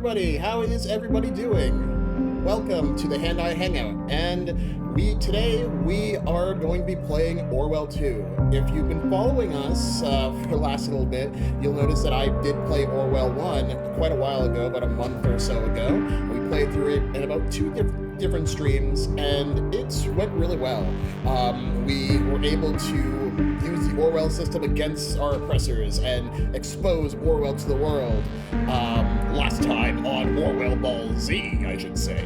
everybody! How is everybody doing? Welcome to the Hangout, and today we are going to be playing Orwell 2. If you've been following us for the last little bit, you'll notice that I did play Orwell 1 quite a while ago, about a month or so ago. We played through it in about two different streams, and it went really well. We were able to use the Orwell system against our oppressors and expose Orwell to the world. Last time on Orwell Ball Z, I should say.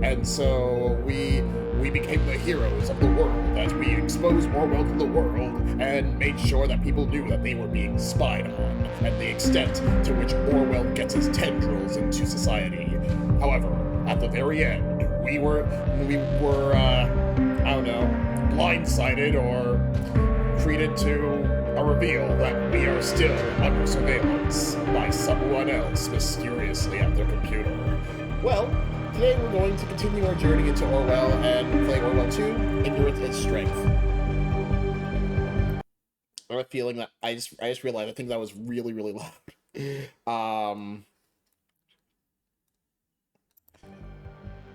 And so we became the heroes of the world as we exposed Orwell to the world and made sure that people knew that they were being spied on and the extent to which Orwell gets his tendrils into society. However, at the very end, we were I don't know, blindsided or treated to a reveal that we are still under surveillance by someone else mysteriously at their computer. Well, today we're going to continue our journey into Orwell and play Orwell 2, Ignorance is Strength. I have a feeling that I just realized I think that was really, really loud.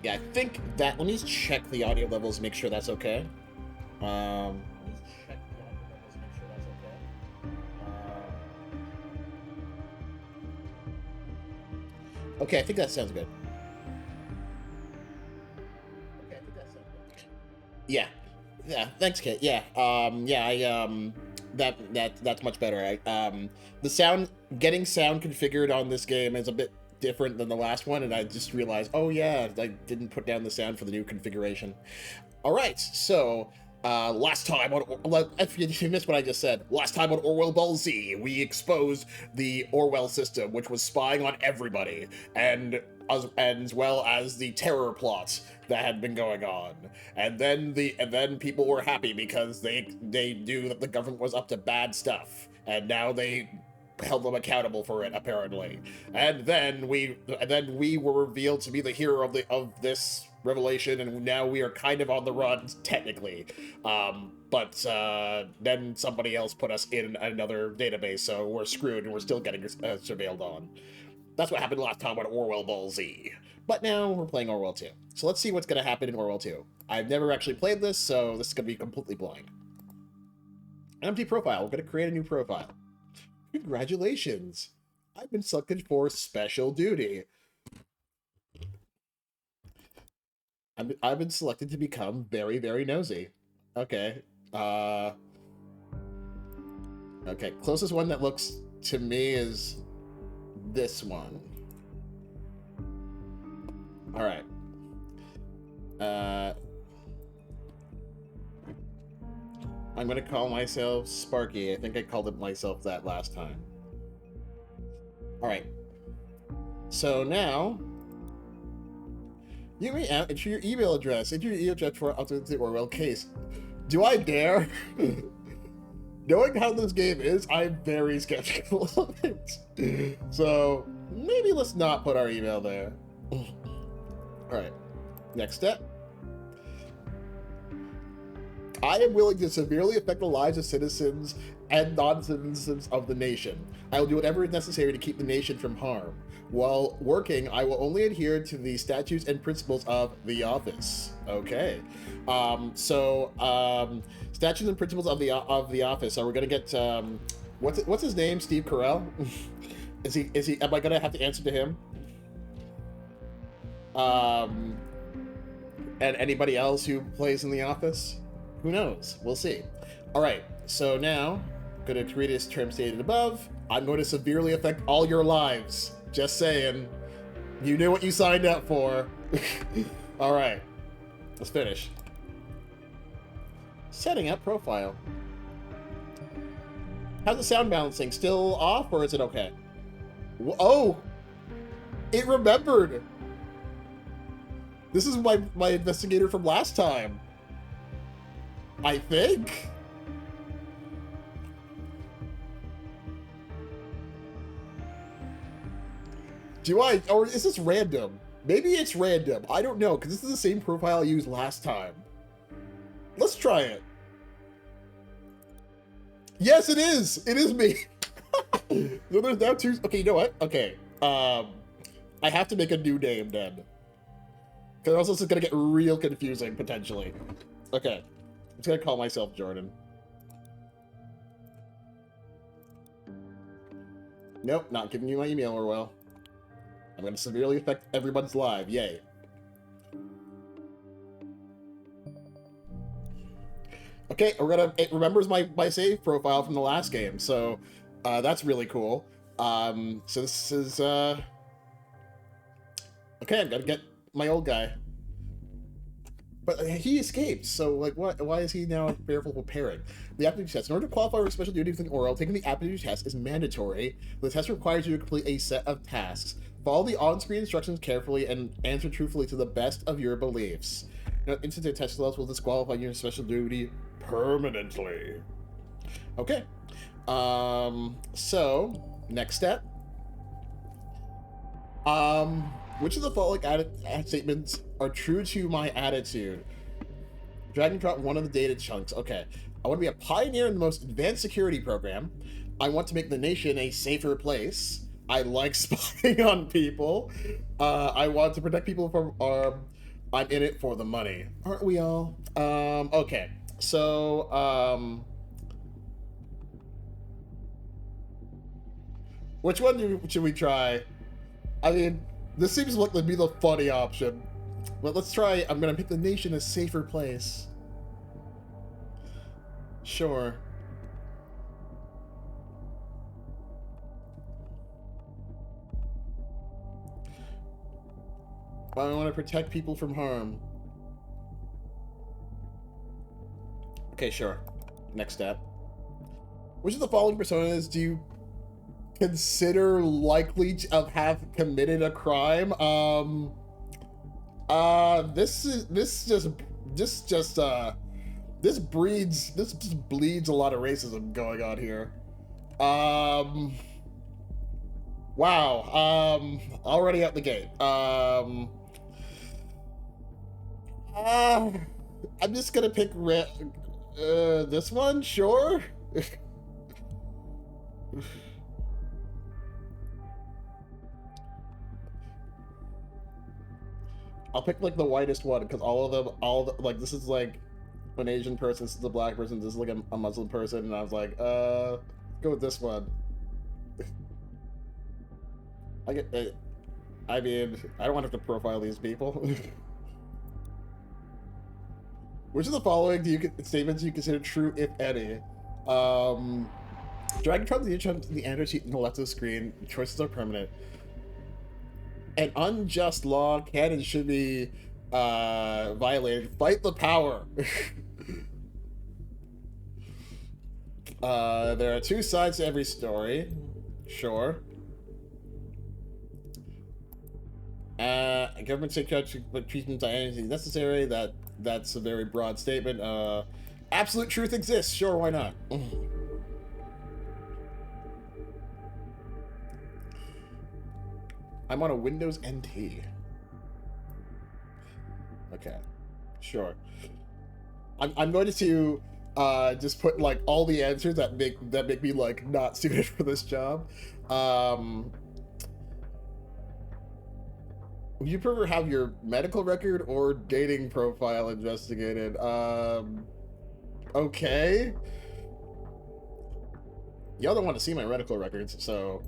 Yeah, I think that, let me just check the audio levels, make sure that's okay. Okay, I think that sounds good. Yeah, thanks, Kit. Yeah, that's much better. Getting sound configured on this game is a bit different than the last one, and I just realized, oh yeah, I didn't put down the sound for the new configuration. All right, so last time on, if you missed what I just said, last time on Orwell Ball Z, we exposed the Orwell system, which was spying on everybody, and as well as the terror plots that had been going on. And then people were happy because they knew that the government was up to bad stuff, and now they held them accountable for it, apparently. And then we were revealed to be the hero of this revelation, and now we are kind of on the run, technically. But then somebody else put us in another database, so we're screwed, and we're still getting surveilled on. That's what happened last time on Orwell Ball Z. But now we're playing Orwell 2. So let's see what's going to happen in Orwell 2. I've never actually played this, so this is going to be completely blind. Empty profile. We're going to create a new profile. Congratulations. I've been selected for special duty. I've been selected to become very, very nosy. Okay. Okay, closest one that looks to me is this one. All right. I'm gonna call myself Sparky. I think I called it myself that last time. All right. So now, you may enter your email address. Enter your email address for the Orwell case. Do I dare? Knowing how this game is, I'm very skeptical of it. So maybe let's not put our email there. All right. Next step. I am willing to severely affect the lives of citizens and non-citizens of the nation. I will do whatever is necessary to keep the nation from harm. While working, I will only adhere to the statutes and principles of the office. Okay. Statutes and principles of the office. So we're gonna get what's his name? Steve Carell? Is he? Am I gonna have to answer to him? And anybody else who plays in the office? Who knows? We'll see. All right. So now, I'm going to create this term stated above. I'm going to severely affect all your lives. Just saying. You knew what you signed up for. All right. Let's finish. Setting up profile. How's the sound balancing? Still off, or is it okay? Oh! It remembered! This is my investigator from last time. I think. Or is this random? Maybe it's random. I don't know, because this is the same profile I used last time. Let's try it. Yes, it is. It is me. So there's now two. Okay, you know what? Okay. I have to make a new name then. Because else it's gonna get real confusing, potentially. Okay. I'm just gonna call myself Jordan. Nope, not giving you my email, Orwell. I'm gonna severely affect everyone's life. Yay. Okay, it remembers my save profile from the last game, so that's really cool. So this is okay, I've got to get my old guy. But he escaped, so like why is he now fearful preparing? The aptitude test. In order to qualify for special duty within Orwell, taking the aptitude test is mandatory. The test requires you to complete a set of tasks. Follow the on-screen instructions carefully and answer truthfully to the best of your beliefs. Now, incident test results will disqualify you in special duty permanently. Okay. So next step. Which of the following statements are true to my attitude? Drag and drop one of the data chunks. Okay. I want to be a pioneer in the most advanced security program. I want to make the nation a safer place. I like spying on people. I want to protect people from I'm in it for the money. Aren't we all? Okay. So, which one should we try? I mean, this seems like to be the funny option. But let's try, I'm gonna make the nation a safer place. Sure. I want to protect people from harm. Okay, sure. Next step. Which of the following personas do you consider likely to have committed a crime? This just bleeds a lot of racism going on here. Wow. Already out the gate. I'm just gonna pick this one, sure. I'll pick like the whitest one because like this is like an Asian person, this is a black person, this is like a Muslim person, and I was like, go with this one. I mean, I don't want to have to profile these people. Which of the following statements do you consider true, if any? Drag and drop the answer sheet on the left of the screen. Choices are permanent. An unjust law can and should be violated. Fight the power. There are two sides to every story. Sure. Government security treatment anything necessary. That's a very broad statement. Absolute truth exists. Sure, why not? I'm on a Windows NT. Okay, sure. I'm going to just put like all the answers that make me like not suited for this job. Would you prefer have your medical record or dating profile investigated? Okay. Y'all don't want to see my medical records, so.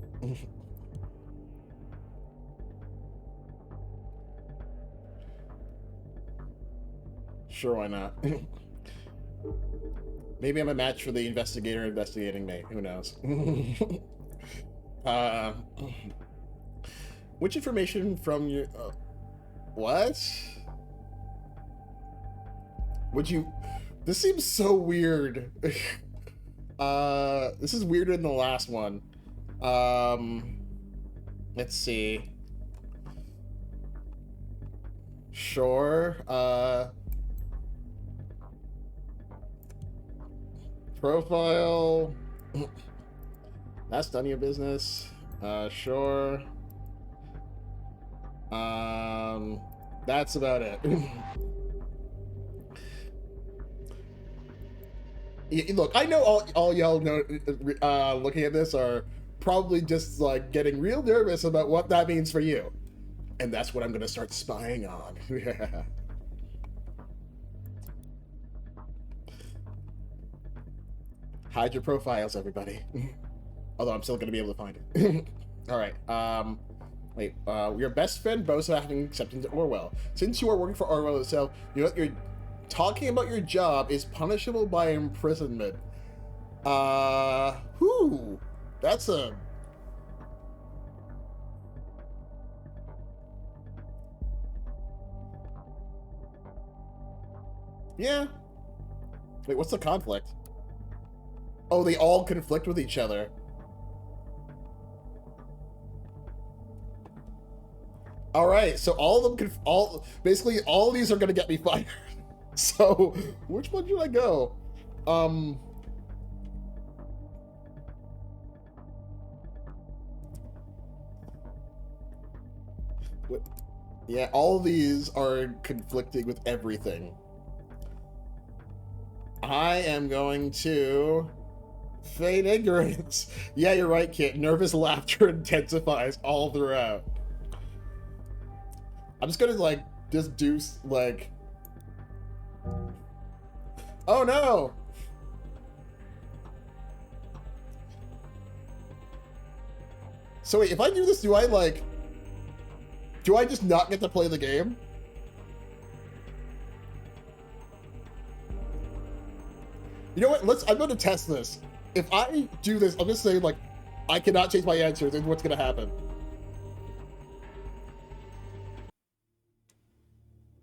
Sure, why not? Maybe I'm a match for the investigator investigating me. Who knows? Which information from your... what? Would you... This seems so weird. This is weirder than the last one. Let's see. Sure. Profile. That's none of your business. Sure. That's about it. Look, I know all y'all know, looking at this are probably just like getting real nervous about what that means for you. And that's what I'm gonna start spying on. Hide your profiles, everybody. Although I'm still gonna be able to find it. All right. Wait. Your best friend boasts about having acceptance at Orwell. Since you are working for Orwell itself, you know you're talking about your job is punishable by imprisonment. Whew. That's a. Yeah. Wait, what's the conflict? Oh, they all conflict with each other. All right, so all of them basically all of these are gonna get me fired. So, which one should I go? Yeah, all of these are conflicting with everything. I am going to feign ignorance. Yeah, you're right, Kit. Nervous laughter intensifies all throughout. I'm just gonna, like, just do, like... Oh, no! So wait, if I do this, do I, like... Do I just not get to play the game? You know what? I'm going to test this. If I do this, I'm just saying, like, I cannot change my answers, and what's going to happen?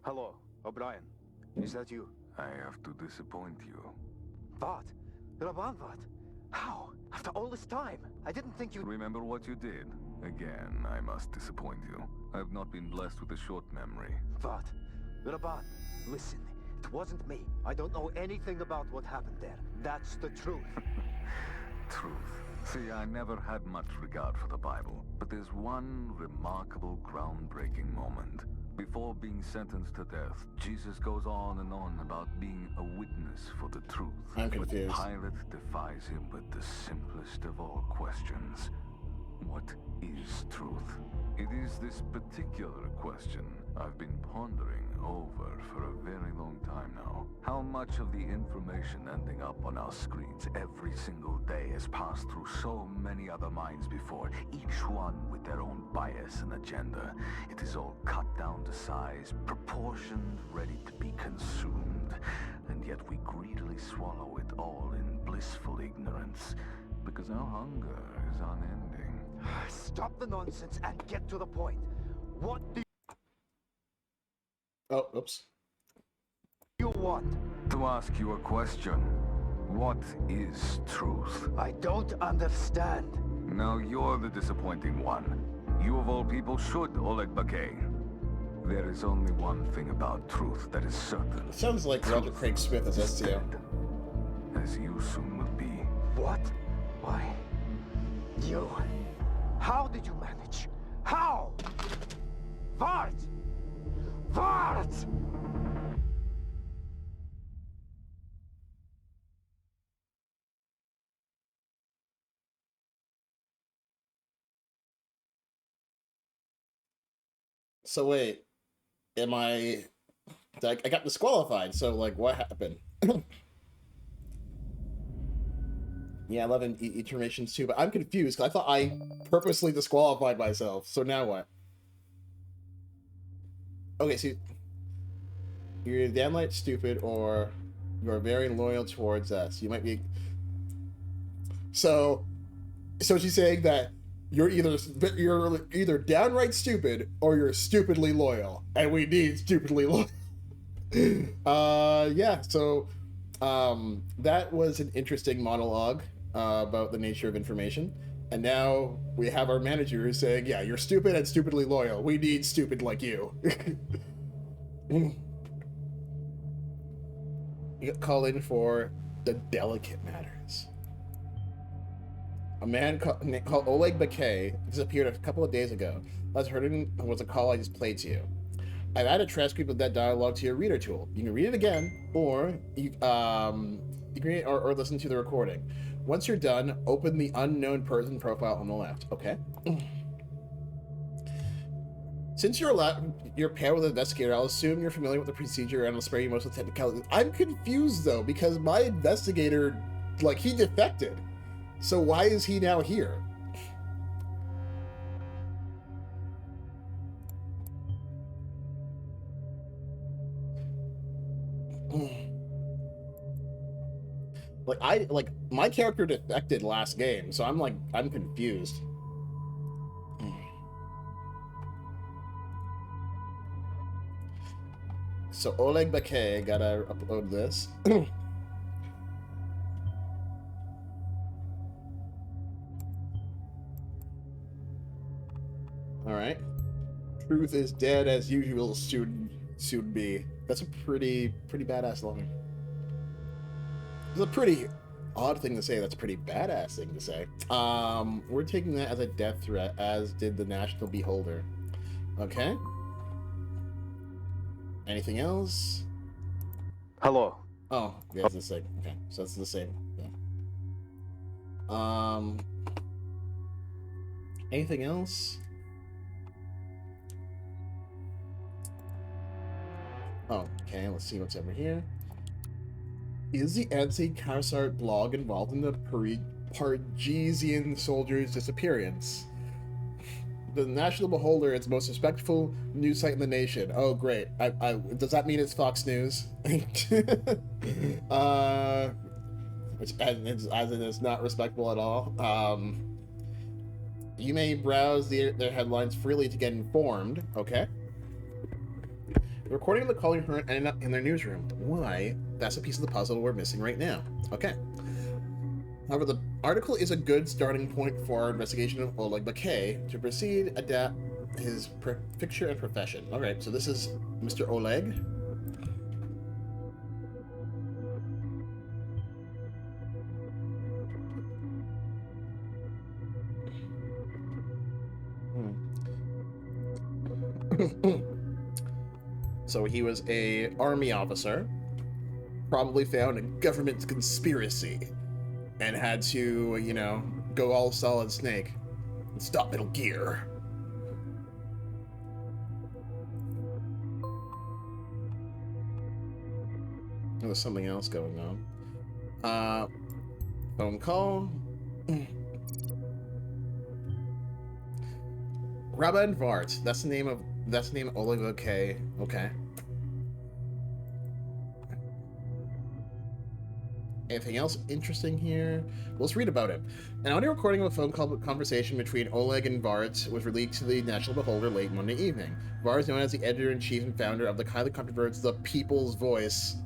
Hello, O'Brien. Is that you? I have to disappoint you. What? Raban, what? How? After all this time? I didn't think you'd... Remember what you did? Again, I must disappoint you. I have not been blessed with a short memory. What? Raban, listen. It wasn't me. I don't know anything about what happened there. That's the truth. Truth. See, I never had much regard for the Bible, but there's one remarkable, groundbreaking moment. Before being sentenced to death, Jesus goes on and on about being a witness for the truth. I'm confused. But Pilate defies him with the simplest of all questions. What is truth? It is this particular question I've been pondering over for a very long time now. How much of the information ending up on our screens every single day has passed through so many other minds before, each one with their own bias and agenda. It is all cut down to size, proportioned, ready to be consumed. And yet we greedily swallow it all in blissful ignorance, because our hunger is unending. Stop the nonsense and get to the point. What do Oh, oops. you want? To ask you a question. What is truth? I don't understand. Now you're the disappointing one. You of all people should, Oleg Bakay. There is only one thing about truth that is certain. It sounds like Roger Craig Smith as STO. As you soon will be. What? Why? You? How did you manage? How? What? What? So wait, I got disqualified, so, like, what happened? Yeah, I love informations too, but I'm confused, because I thought I purposely disqualified myself, so now what? Okay, so you're damn right stupid, or you're very loyal towards us. You might be... So she's saying that you're either downright stupid, or you're stupidly loyal, and we need stupidly loyal. Yeah, so that was an interesting monologue about the nature of information, and now we have our manager who's saying, yeah, you're stupid and stupidly loyal. We need stupid like you. You got called in for the delicate matters. A man called Oleg Bakay disappeared a couple of days ago. Last heard him was a call I just played to you. I've added a transcript of that dialogue to your reader tool. You can read it again, or you can read it or listen to the recording. Once you're done, open the unknown person profile on the left. Okay. Since you're paired with an investigator, I'll assume you're familiar with the procedure and I'll spare you most of the technicalities. I'm confused though, because my investigator, like, he defected. So why is he now here? Like my character defected last game, so I'm confused. So Oleg Bakay, gotta upload this. All right. Truth is dead as usual. Soon be. That's a pretty badass line. It's a pretty odd thing to say. That's a pretty badass thing to say. We're taking that as a death threat, as did the National Beholder. Okay. Anything else? Hello. Oh, yeah, it's the same. Okay, so it's the same. Yeah. Anything else? Oh, okay, let's see what's over here. Is the anti-Karsart blog involved in the Pargesian soldier's disappearance? The National Beholder is the most respectful news site in the nation. Oh, great. Does that mean it's Fox News? Which, as it is not respectable at all. You may browse their headlines freely to get informed. Okay. The recording of the call you heard ended up in their newsroom. Why? That's a piece of the puzzle we're missing right now. Okay. However, the article is a good starting point for our investigation of Oleg Bakay. To proceed, adapt his picture and profession. Alright, so this is Mr. Oleg. So he was a army officer, probably found a government conspiracy, and had to, you know, go all Solid Snake and stop Metal Gear. There's something else going on. Phone call. Rabban Vart. That's the name of Oleg Bakay. Okay. Anything else interesting here? Let's read about it. An audio recording of a phone call conversation between Oleg and Vart was released to the National Beholder late Monday evening. Vart is known as the editor-in-chief and founder of the highly controversial The People's Voice.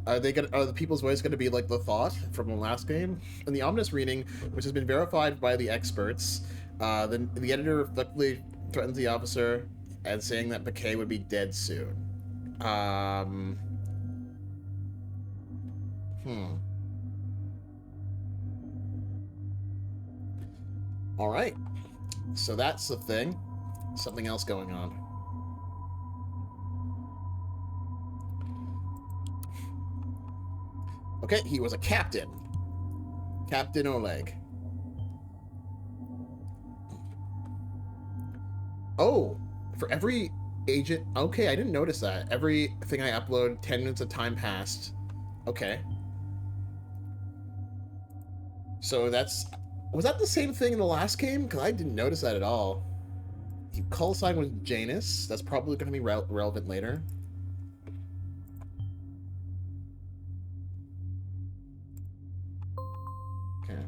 Are the People's Voice going to be like the Thought from the last game? In the ominous reading, which has been verified by the experts, the editor reflectively threatens the officer and saying that Bakay would be dead soon. All right. So that's the thing. Something else going on. Okay, he was a captain. Captain Oleg. Oh, for every agent... Okay, I didn't notice that. Everything I upload, 10 minutes of time passed. Okay. So that's... Was that the same thing in the last game? Because I didn't notice that at all. Call sign was Janus. That's probably going to be relevant later. Okay.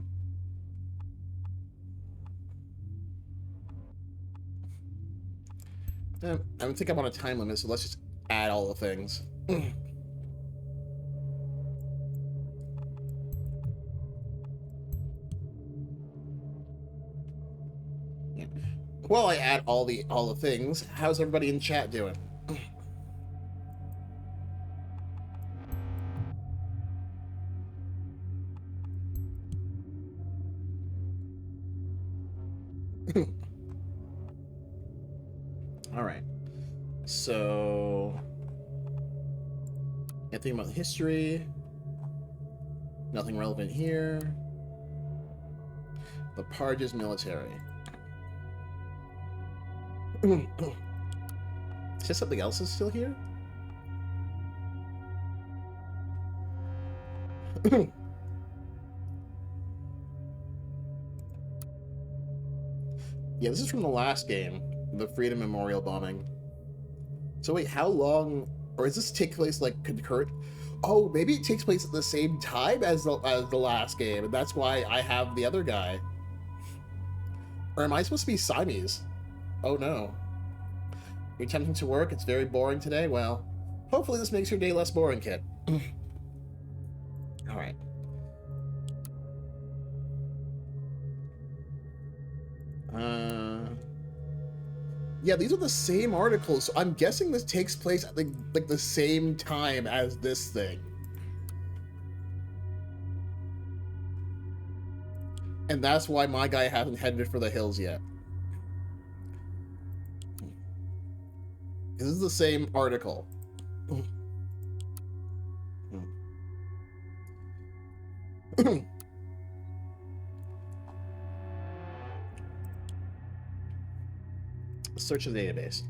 I don't think I'm on a time limit, so let's just add all the things. Well, I add all the things. How's everybody in chat doing? All right. So, anything about history? Nothing relevant here. The Parges military. says something else is still here? Yeah, this is from the last game, the Freedom Memorial bombing. So wait, how long, or does this take place like concurrent? Oh, maybe it takes place at the same time as the last game, and that's why I have the other guy. Or am I supposed to be Siamese? Oh no. You're attempting to work, it's very boring today? Well, hopefully this makes your day less boring, kid. Alright. Yeah, these are the same articles, so I'm guessing this takes place at like the same time as this thing. And that's why my guy hasn't headed for the hills yet. This is the same article. Search the database.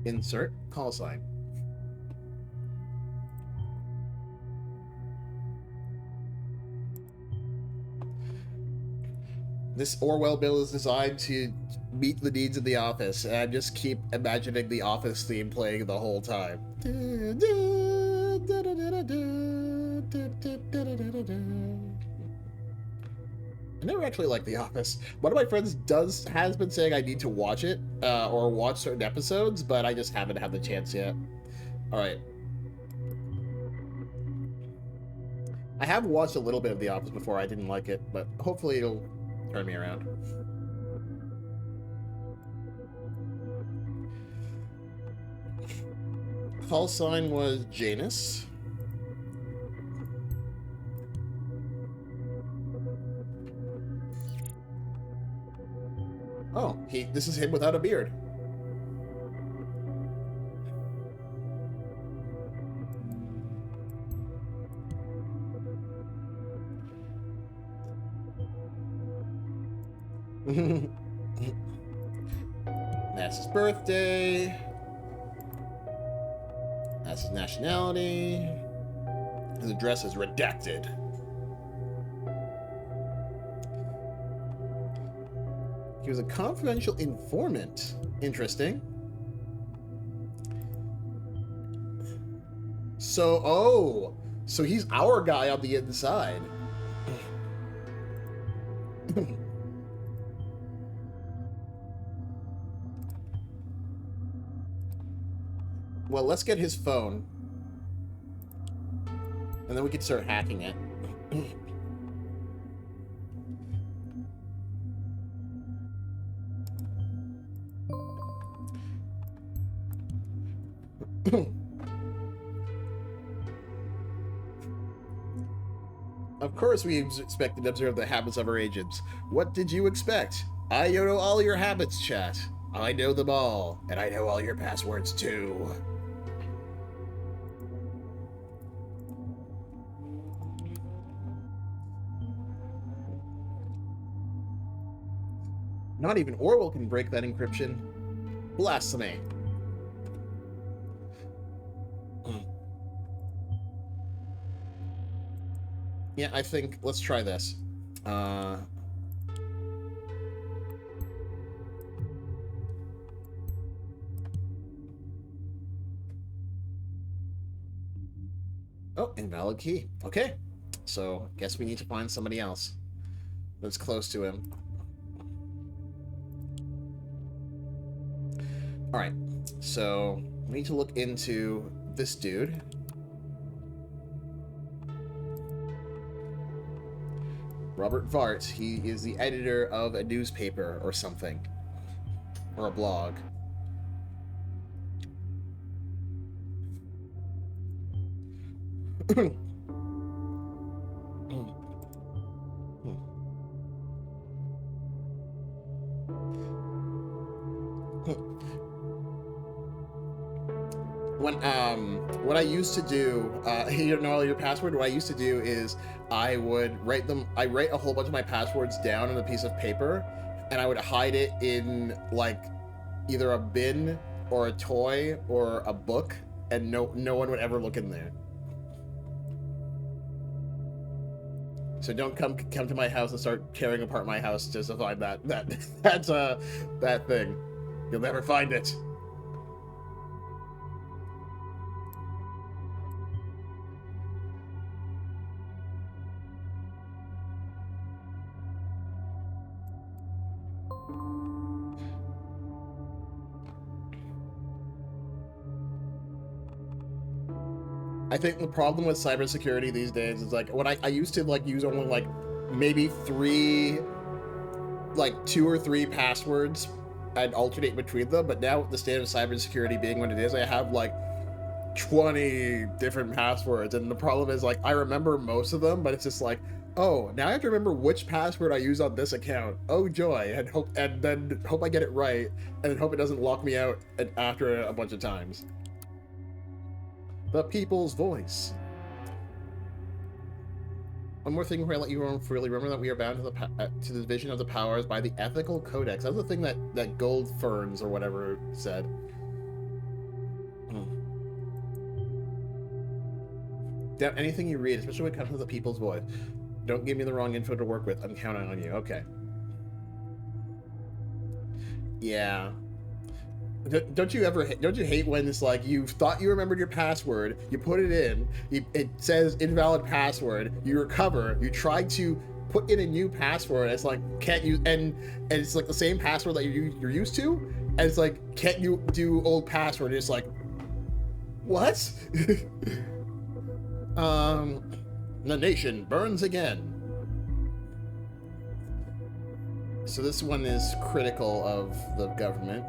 Insert call sign. This Orwell bill is designed to meet the needs of the office, and I just keep imagining the office theme playing the whole time. I never actually liked The Office. One of my friends has been saying I need to watch it, or watch certain episodes, but I just haven't had the chance yet. Alright. I have watched a little bit of The Office before. I didn't like it, but hopefully it'll turn me around. Call sign was Janus. Oh, this is him without a beard. That's his birthday. That's his nationality. His address is redacted. He was a confidential informant. Interesting. So he's our guy on the inside. Well, let's get his phone. And then we can start hacking it. Of course we expect to observe the habits of our agents. What did you expect? I know all your habits, chat. I know them all, and I know all your passwords too. Not even Orwell can break that encryption. Blasphemy. Yeah, I think let's try this. Oh, invalid key. Okay. So, guess we need to find somebody else that's close to him. Alright, so we need to look into this dude. Robert Vart, he is the editor of a newspaper or something. Or a blog. What I used to do, you know your password, what I used to do is I would write a whole bunch of my passwords down on a piece of paper, and I would hide it in, like, either a bin or a toy or a book, and no one would ever look in there. So don't come to my house and start tearing apart my house just to find that thing. You'll never find it. I think the problem with cybersecurity these days is like when I used to like use only like maybe 2 or 3 passwords. I'd alternate between them, but now with the state of cybersecurity being what it is, I have like 20 different passwords, and the problem is like I remember most of them, but it's just like, oh, now I have to remember which password I use on this account. Oh joy, and then hope I get it right, and then hope it doesn't lock me out after a bunch of times. The people's voice. One more thing before I let you freely. Remember that we are bound to the division of the powers by the ethical codex. That was the thing that Gold Ferns or whatever said. Doubt anything you read, especially when it comes to the people's voice. Don't give me the wrong info to work with. I'm counting on you. Okay. Yeah. Don't you hate when it's like you thought you remembered your password, you put it in, it says invalid password, you recover, you try to put in a new password, it's like can't you, and it's like the same password that you're used to, and it's like can't you do old password? It's like what? The nation burns again. So this one is critical of the government.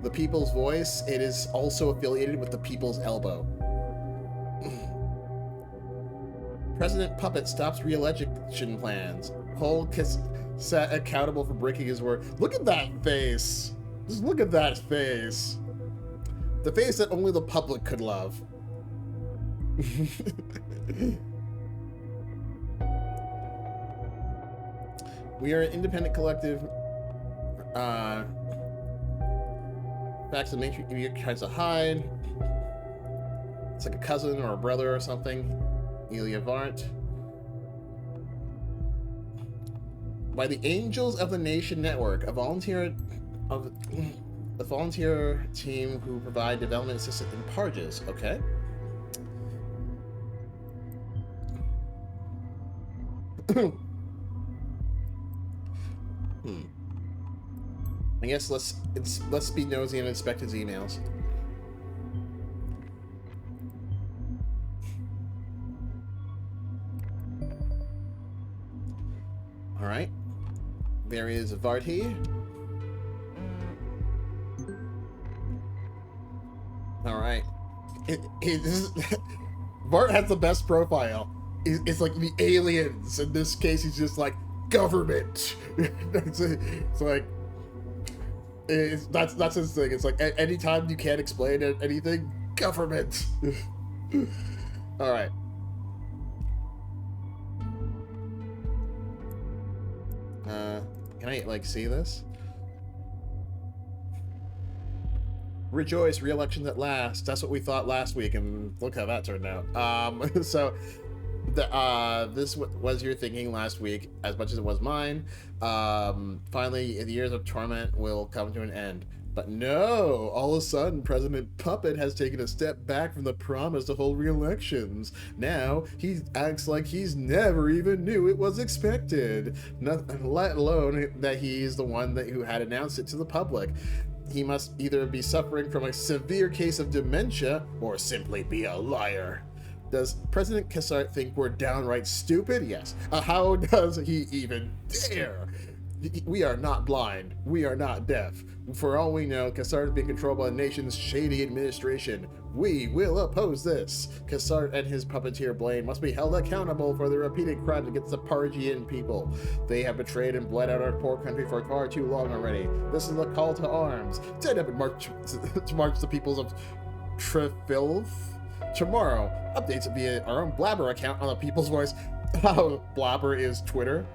The People's Voice, it is also affiliated with the People's Elbow. President Puppet stops re-election plans. Hold Cassette accountable for breaking his word. Look at that face. Just look at that face. The face that only the public could love. We are an independent collective. Facts the main tries to hide. It's like a cousin or a brother or something. Elia Vart. By the Angels of the Nation Network, a volunteer team who provide development assistance in Parges. Okay. I guess let's be nosy and inspect his emails. All right. There is Varty. All right. Vart has the best profile. It's like the aliens. In this case, he's just like government. It's like. That's his thing. It's like anytime you can't explain anything, government. All right. Can I like see this? Rejoice, re-elections at last. That's what we thought last week, and look how that turned out. So. This was your thinking last week as much as it was mine. Finally, the years of torment will come to an end. But no, all of a sudden, President Puppet has taken a step back from the promise to hold re-elections. Now, he acts like he's never even knew it was expected, let alone that he's the one who had announced it to the public. He must either be suffering from a severe case of dementia or simply be a liar. Does President Cassart think we're downright stupid? Yes. How does he even dare? We are not blind. We are not deaf. For all we know, Cassart is being controlled by the nation's shady administration. We will oppose this. Cassart and his puppeteer Blaine must be held accountable for the repeated crimes against the Pargian people. They have betrayed and bled out our poor country for far too long already. This is a call to arms. Stand up and march the peoples of Trefilth. Tomorrow, updates via our own Blabber account on the People's Voice. Oh, Blabber is Twitter.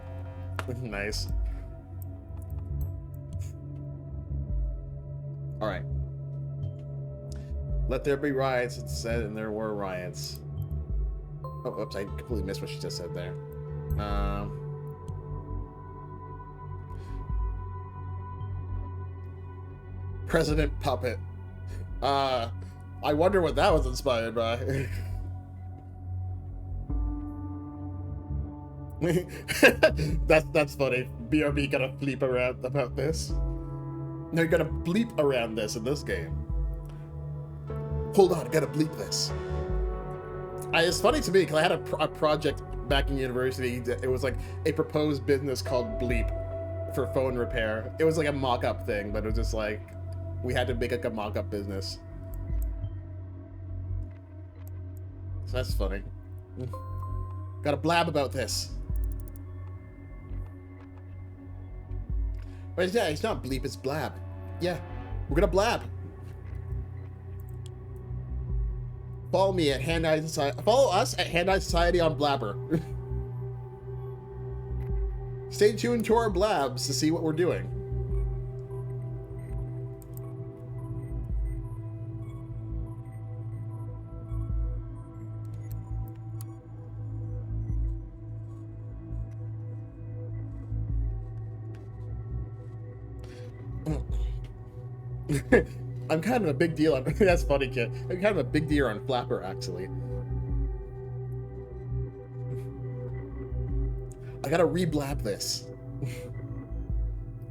Nice. All right. Let there be riots, it said, and there were riots. Oh, oops, I completely missed what she just said there. President Puppet. I wonder what that was inspired by. That's funny. BRB gotta bleep around about this. No, you gotta bleep around this in this game. Hold on, I gotta bleep this. It's funny to me because I had a project back in university. It was like a proposed business called Bleep for phone repair. It was like a mock-up thing, but it was just like we had to make like a mock-up business. So that's funny. Gotta blab about this. But yeah, it's not bleep, it's blab. Yeah, we're gonna blab. Follow me at Hand Eye Society. Follow us at Hand Eye Society on Blabber. Stay tuned to our blabs to see what we're doing. I'm kind of a big deal on that's funny, kid. I'm kind of a big deal on Flapper, actually. I gotta re-blab this.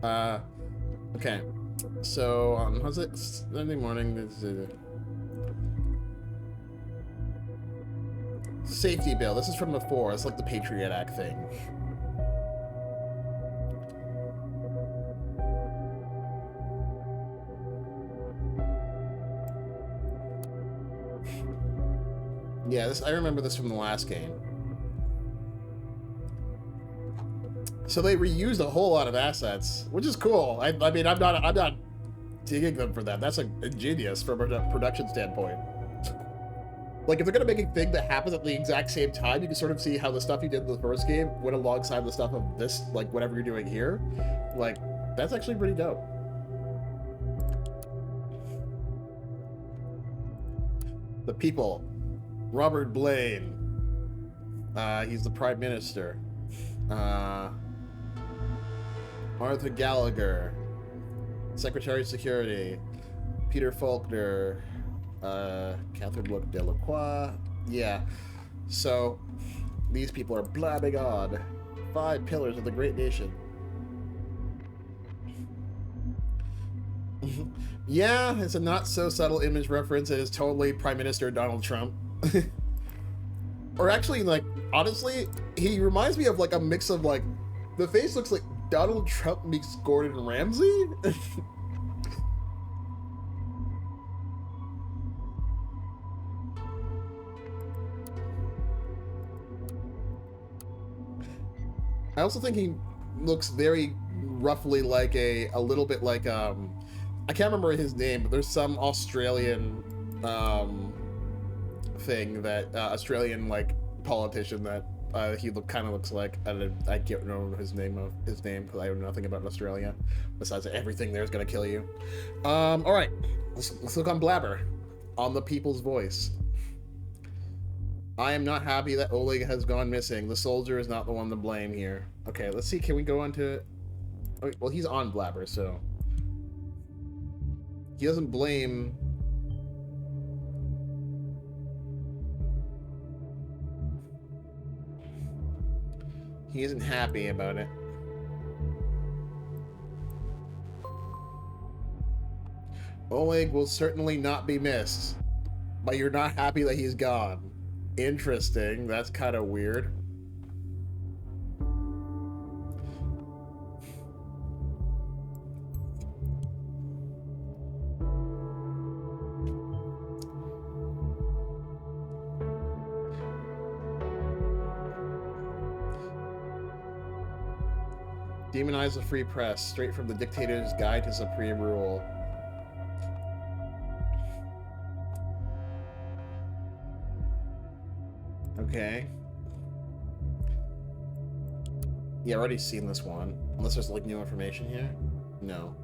Okay. So how's it Sunday morning? Safety bill. This is from before. It's like the Patriot Act thing. Yeah, I remember this from the last game. So they reused a whole lot of assets, which is cool. I mean, I'm not digging them for that. That's like ingenious from a production standpoint. Like, if they're gonna make a thing that happens at the exact same time, you can sort of see how the stuff you did in the first game went alongside the stuff of this, like whatever you're doing here. Like, that's actually pretty dope. The people. Robert Blaine. He's the Prime Minister. Martha Gallagher. Secretary of Security. Peter Faulkner. Catherine Luc Delacroix. Yeah. So, these people are blabbing on. 5 pillars of the great nation. Yeah, it's a not so subtle image reference. It is totally Prime Minister Donald Trump. Or actually, like, honestly, he reminds me of like a mix of like, the face looks like Donald Trump meets Gordon Ramsay. I also think he looks very roughly like a little bit like I can't remember his name, but there's some Australian thing that Australian like politician that he kind of looks like. I can't remember his name because I know nothing about Australia besides everything there is gonna kill you. All right, let's look on Blabber, on the people's voice. I am not happy that Oleg has gone missing. The soldier is not the one to blame here. Okay, let's see. Can we go on to? Okay, well, he's on Blabber, so he doesn't blame. He isn't happy about it. Oleg will certainly not be missed, but you're not happy that he's gone. Interesting. That's kind of weird. Demonize the free press, straight from the dictator's guide to supreme rule. Okay. Yeah, I've already seen this one. Unless there's like new information here? No.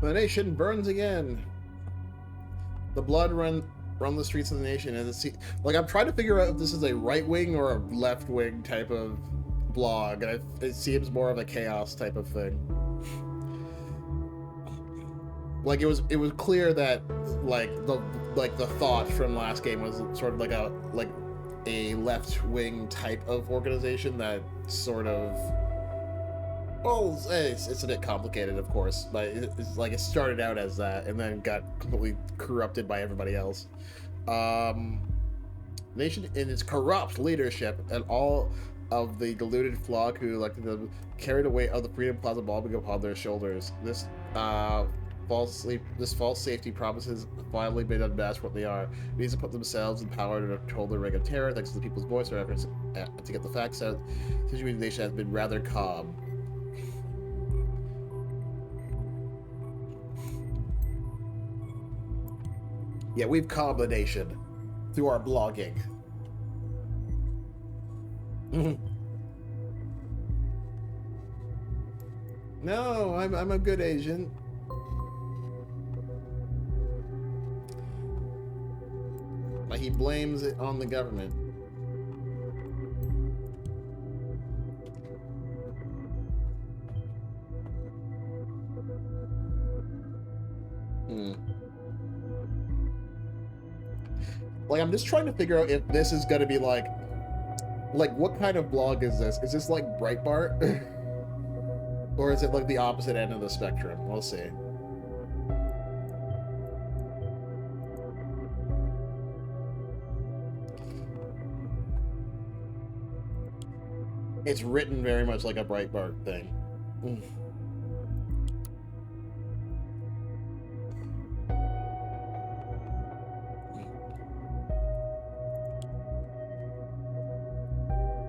The nation burns again. The blood run the streets of the nation, and like I'm trying to figure out if this is a right wing or a left wing type of blog, and it seems more of a chaos type of thing. Like it was clear that like the thought from last game was sort of like a left wing type of organization that sort of, well, it's a bit complicated, of course, but it's like it started out as that and then got completely corrupted by everybody else. Nation in its corrupt leadership and all of the deluded flock who elected them carried the weight of the Freedom Plaza bombing upon their shoulders. This false safety promises finally made unmatched what they are. It needs to put themselves in power to control the ring of terror. Thanks to the people's voice or efforts to get the facts out, the situation in the nation has been rather calm. Yeah, we've calmed the nation through our blogging. No, I'm a good agent. But he blames it on the government. Like, I'm just trying to figure out if this is gonna be like what kind of blog is this? Is this like Breitbart? Or is it like the opposite end of the spectrum? We'll see. It's written very much like a Breitbart thing.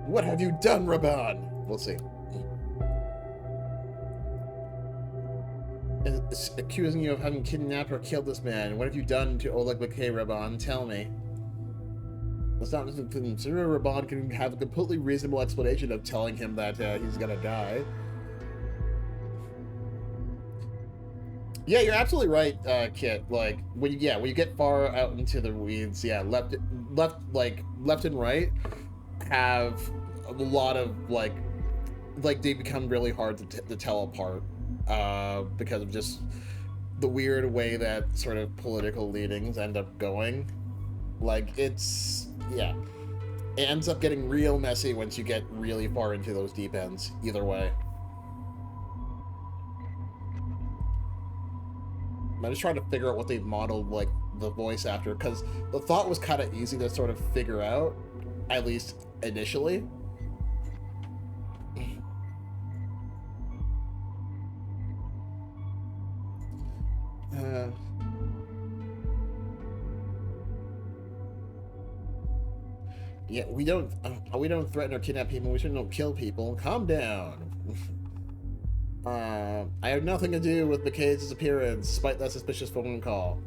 What have you done, Raban? We'll see. It's accusing you of having kidnapped or killed this man. What have you done to Oleg McKay, Raban? Tell me. It's not consider Raban can have a completely reasonable explanation of telling him that he's gonna die. Yeah, you're absolutely right, Kit. Like when you get far out into the weeds, yeah, left and right have a lot of like they become really hard to tell apart because of just the weird way that sort of political leanings end up going. Like it ends up getting real messy once you get really far into those deep ends, either way. I'm just trying to figure out what they've modeled like the voice after, because the thought was kind of easy to sort of figure out, at least initially. Yeah, we don't threaten or kidnap people. We shouldn't don't kill people. Calm down. I have nothing to do with McKay's disappearance, despite that suspicious phone call.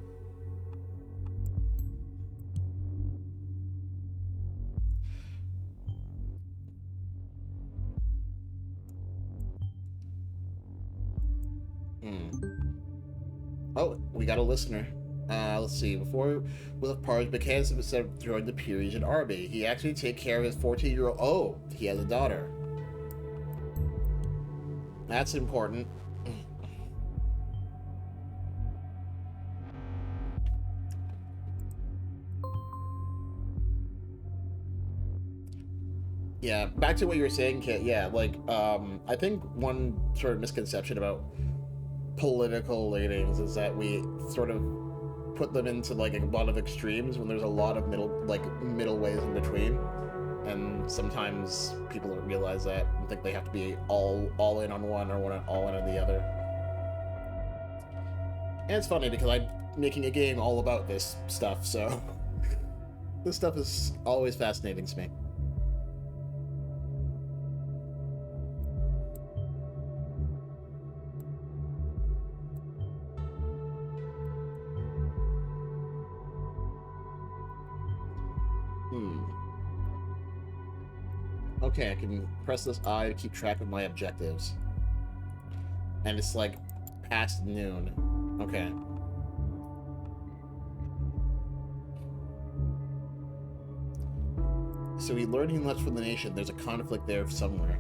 Oh, we got a listener. Let's see. Before we left Parge, McKay has been joined the Peerage and Arby. He actually take care of his 14-year-old. Oh, he has a daughter. That's important. Yeah, back to what you were saying, Kit. Yeah, like, I think one sort of misconception about political leanings is that we sort of put them into like a lot of extremes when there's a lot of middle ways in between, and sometimes people don't realize that and think they have to be all in on one or all in on the other. And it's funny because I'm making a game all about this stuff, so this stuff is always fascinating to me. Okay, I can press this I to keep track of my objectives. And it's like past noon. Okay. So he learned he left for the nation. There's a conflict there somewhere.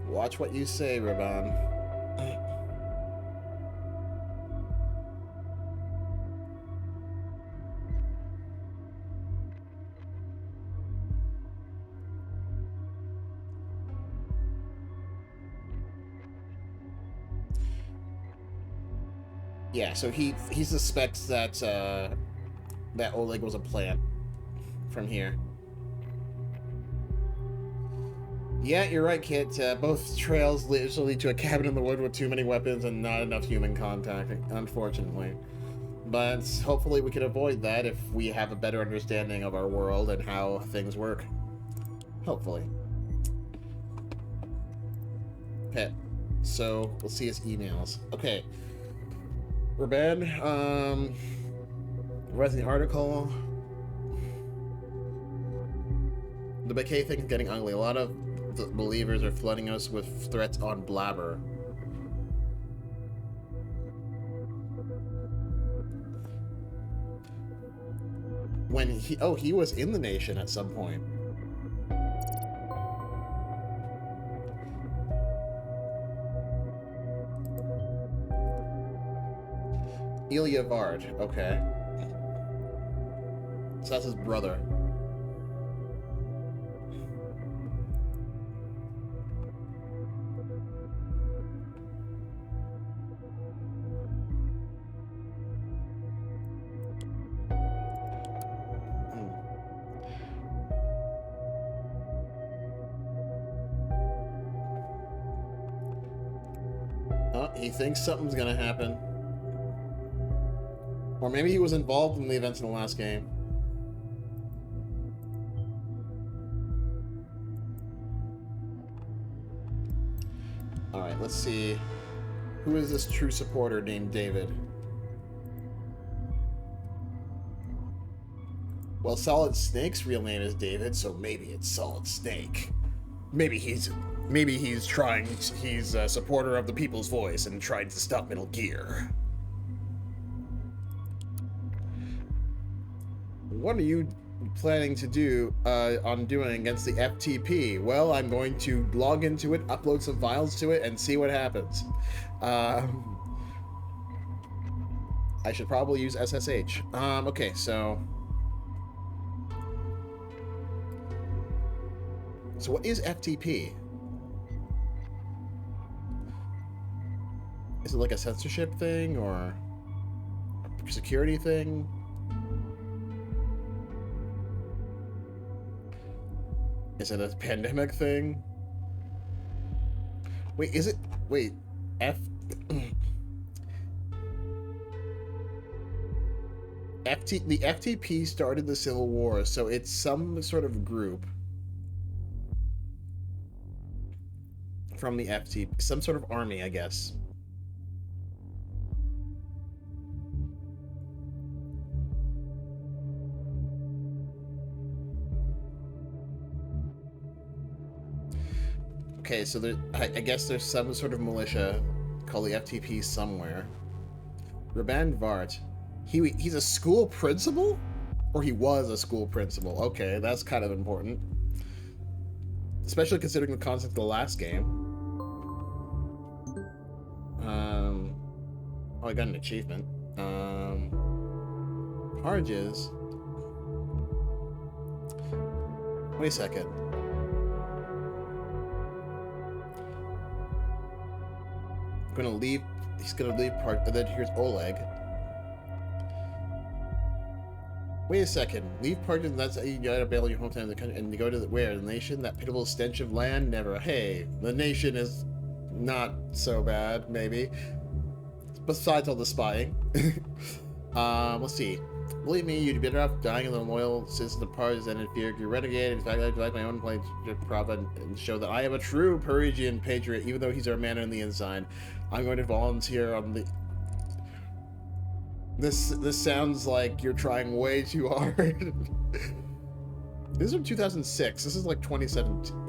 Watch what you say, Raban. Yeah, so he suspects that that Oleg was a plant from here. Yeah, you're right, Kit. Both trails lead to a cabin in the wood with too many weapons and not enough human contact, unfortunately. But hopefully we can avoid that if we have a better understanding of our world and how things work. Hopefully. Okay, so we'll see his emails. Okay. Raban, read the article. The McKay thing is getting ugly. A lot of the believers are flooding us with threats on Blabber. When he was in the nation at some point. Ilya Vard, okay. So that's his brother. Oh, he thinks something's gonna happen. Or maybe he was involved in the events in the last game. Alright, let's see. Who is this true supporter named David? Well, Solid Snake's real name is David, so maybe it's Solid Snake. Maybe he's a supporter of the people's voice and tried to stop Metal Gear. What are you planning to do doing against the FTP? Well, I'm going to log into it, upload some files to it, and see what happens. I should probably use SSH. Okay, so what is FTP? Is it like a censorship thing or a security thing? Is it a pandemic thing? Wait, is it? Wait, the FTP started the Civil War, so it's some sort of group from the FTP, some sort of army, I guess. Okay, so I guess there's some sort of militia called the FTP somewhere. Raban Vart. He's a school principal? Or he was a school principal. Okay, that's kind of important. Especially considering the concept of the last game. Oh, I got an achievement. Harges. Wait a second. He's gonna leave part, and then here's Oleg. Wait a second. Leave part, and that's you gotta bail your hometown and you go to where? The nation? That pitiful stench of land? Never. Hey, the nation is not so bad, maybe. Besides all the spying. Let's see. Believe me, you'd be better off dying in the loyal citizen of Parge than in fear. You're renegade. In fact, I'd like my own place to prove and show that I am a true Parisian patriot, even though he's our man on the inside. I'm going to volunteer on the... This sounds like you're trying way too hard. This is from 2006. This is like 2017.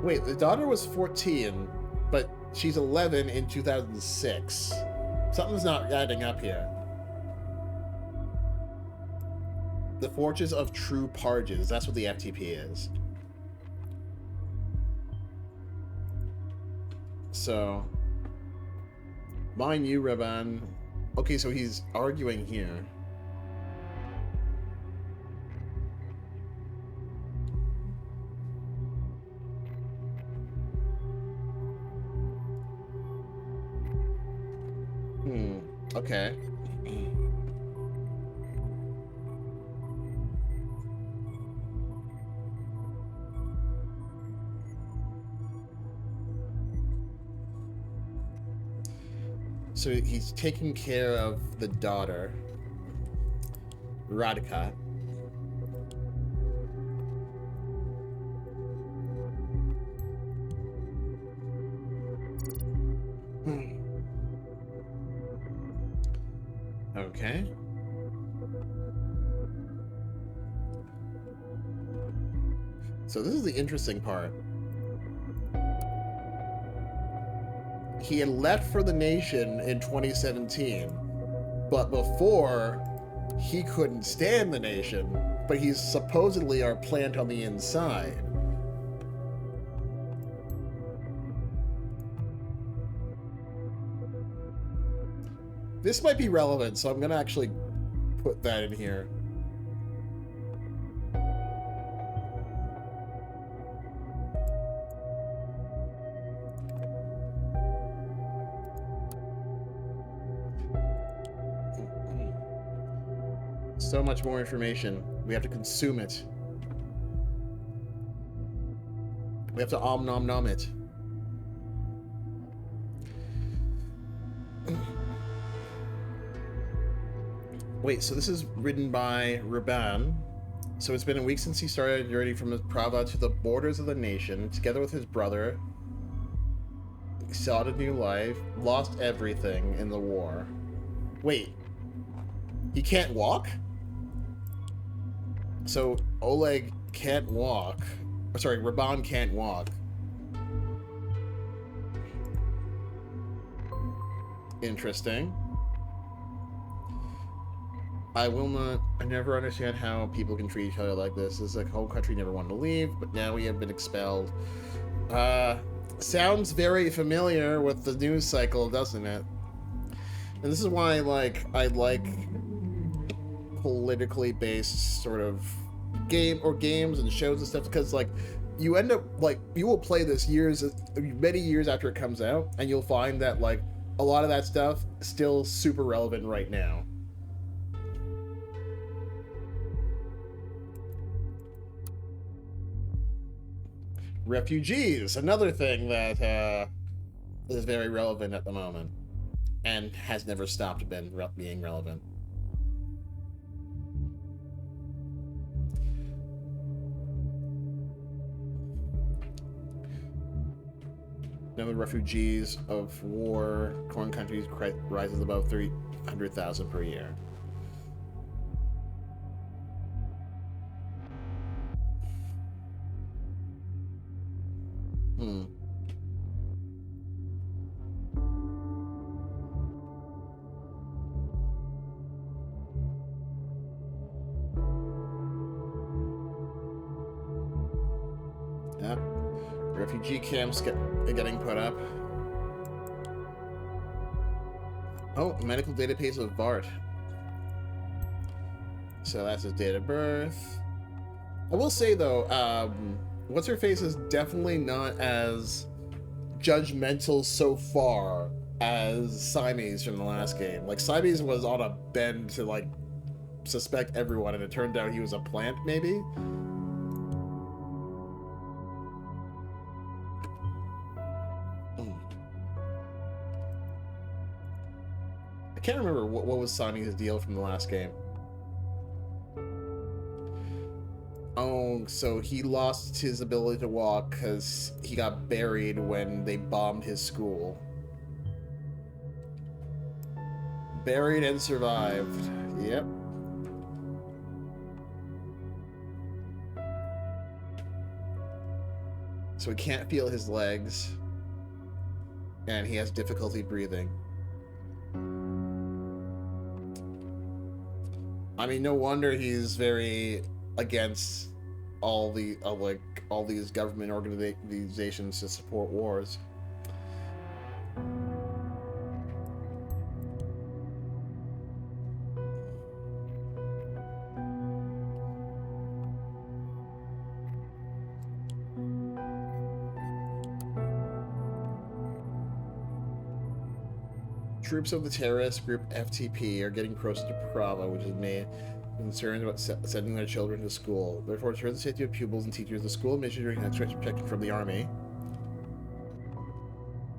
Wait, the daughter was 14, but she's 11 in 2006. Something's not adding up here. The Forges of True Parges. That's what the FTP is. So, mind you, Raban. Okay, so he's arguing here. Okay. So he's taking care of the daughter, Radhika. Okay. So this is the interesting part. He had left for the nation in 2017, but before, he couldn't stand the nation, but he's supposedly our plant on the inside. This might be relevant, so I'm going to actually put that in here. So much more information. We have to consume it. We have to nom nom it. Wait, so this is written by Raban. So it's been a week since he started journeying from the Prava to the borders of the nation, together with his brother. He sought a new life, lost everything in the war. Wait, he can't walk? So Oleg can't walk. Sorry, Raban can't walk. Interesting. I never understand how people can treat each other like this. This is like whole country never wanted to leave, but now we have been expelled. Sounds very familiar with the news cycle, doesn't it? And this is why, like, I like politically based sort of games and shows and stuff, because, like, you end up, like, you will play this many years after it comes out, and you'll find that, like, a lot of that stuff is still super relevant right now. Refugees, another thing that is very relevant at the moment and has never stopped being relevant. Number of refugees of war, foreign countries rises above 300,000 per year. Yep. Refugee camps getting put up. Oh, medical database of Bart. So that's his date of birth. I will say though, what's her face is definitely not as judgmental so far as Siamese from the last game. Like, Siamese was on a bend to, like, suspect everyone, and it turned out he was a plant, maybe? I can't remember what was Siamese's deal from the last game. Oh, so he lost his ability to walk because he got buried when they bombed his school. Buried and survived. Yep. So he can't feel his legs. And he has difficulty breathing. I mean, no wonder he's very against all the all these government organizations to support wars. Troops of the terrorist group FTP are getting closer to Prava, which is made concerned about sending their children to school. Therefore, to ensure the safety of pupils and teachers, the school administration has strict protection from the army.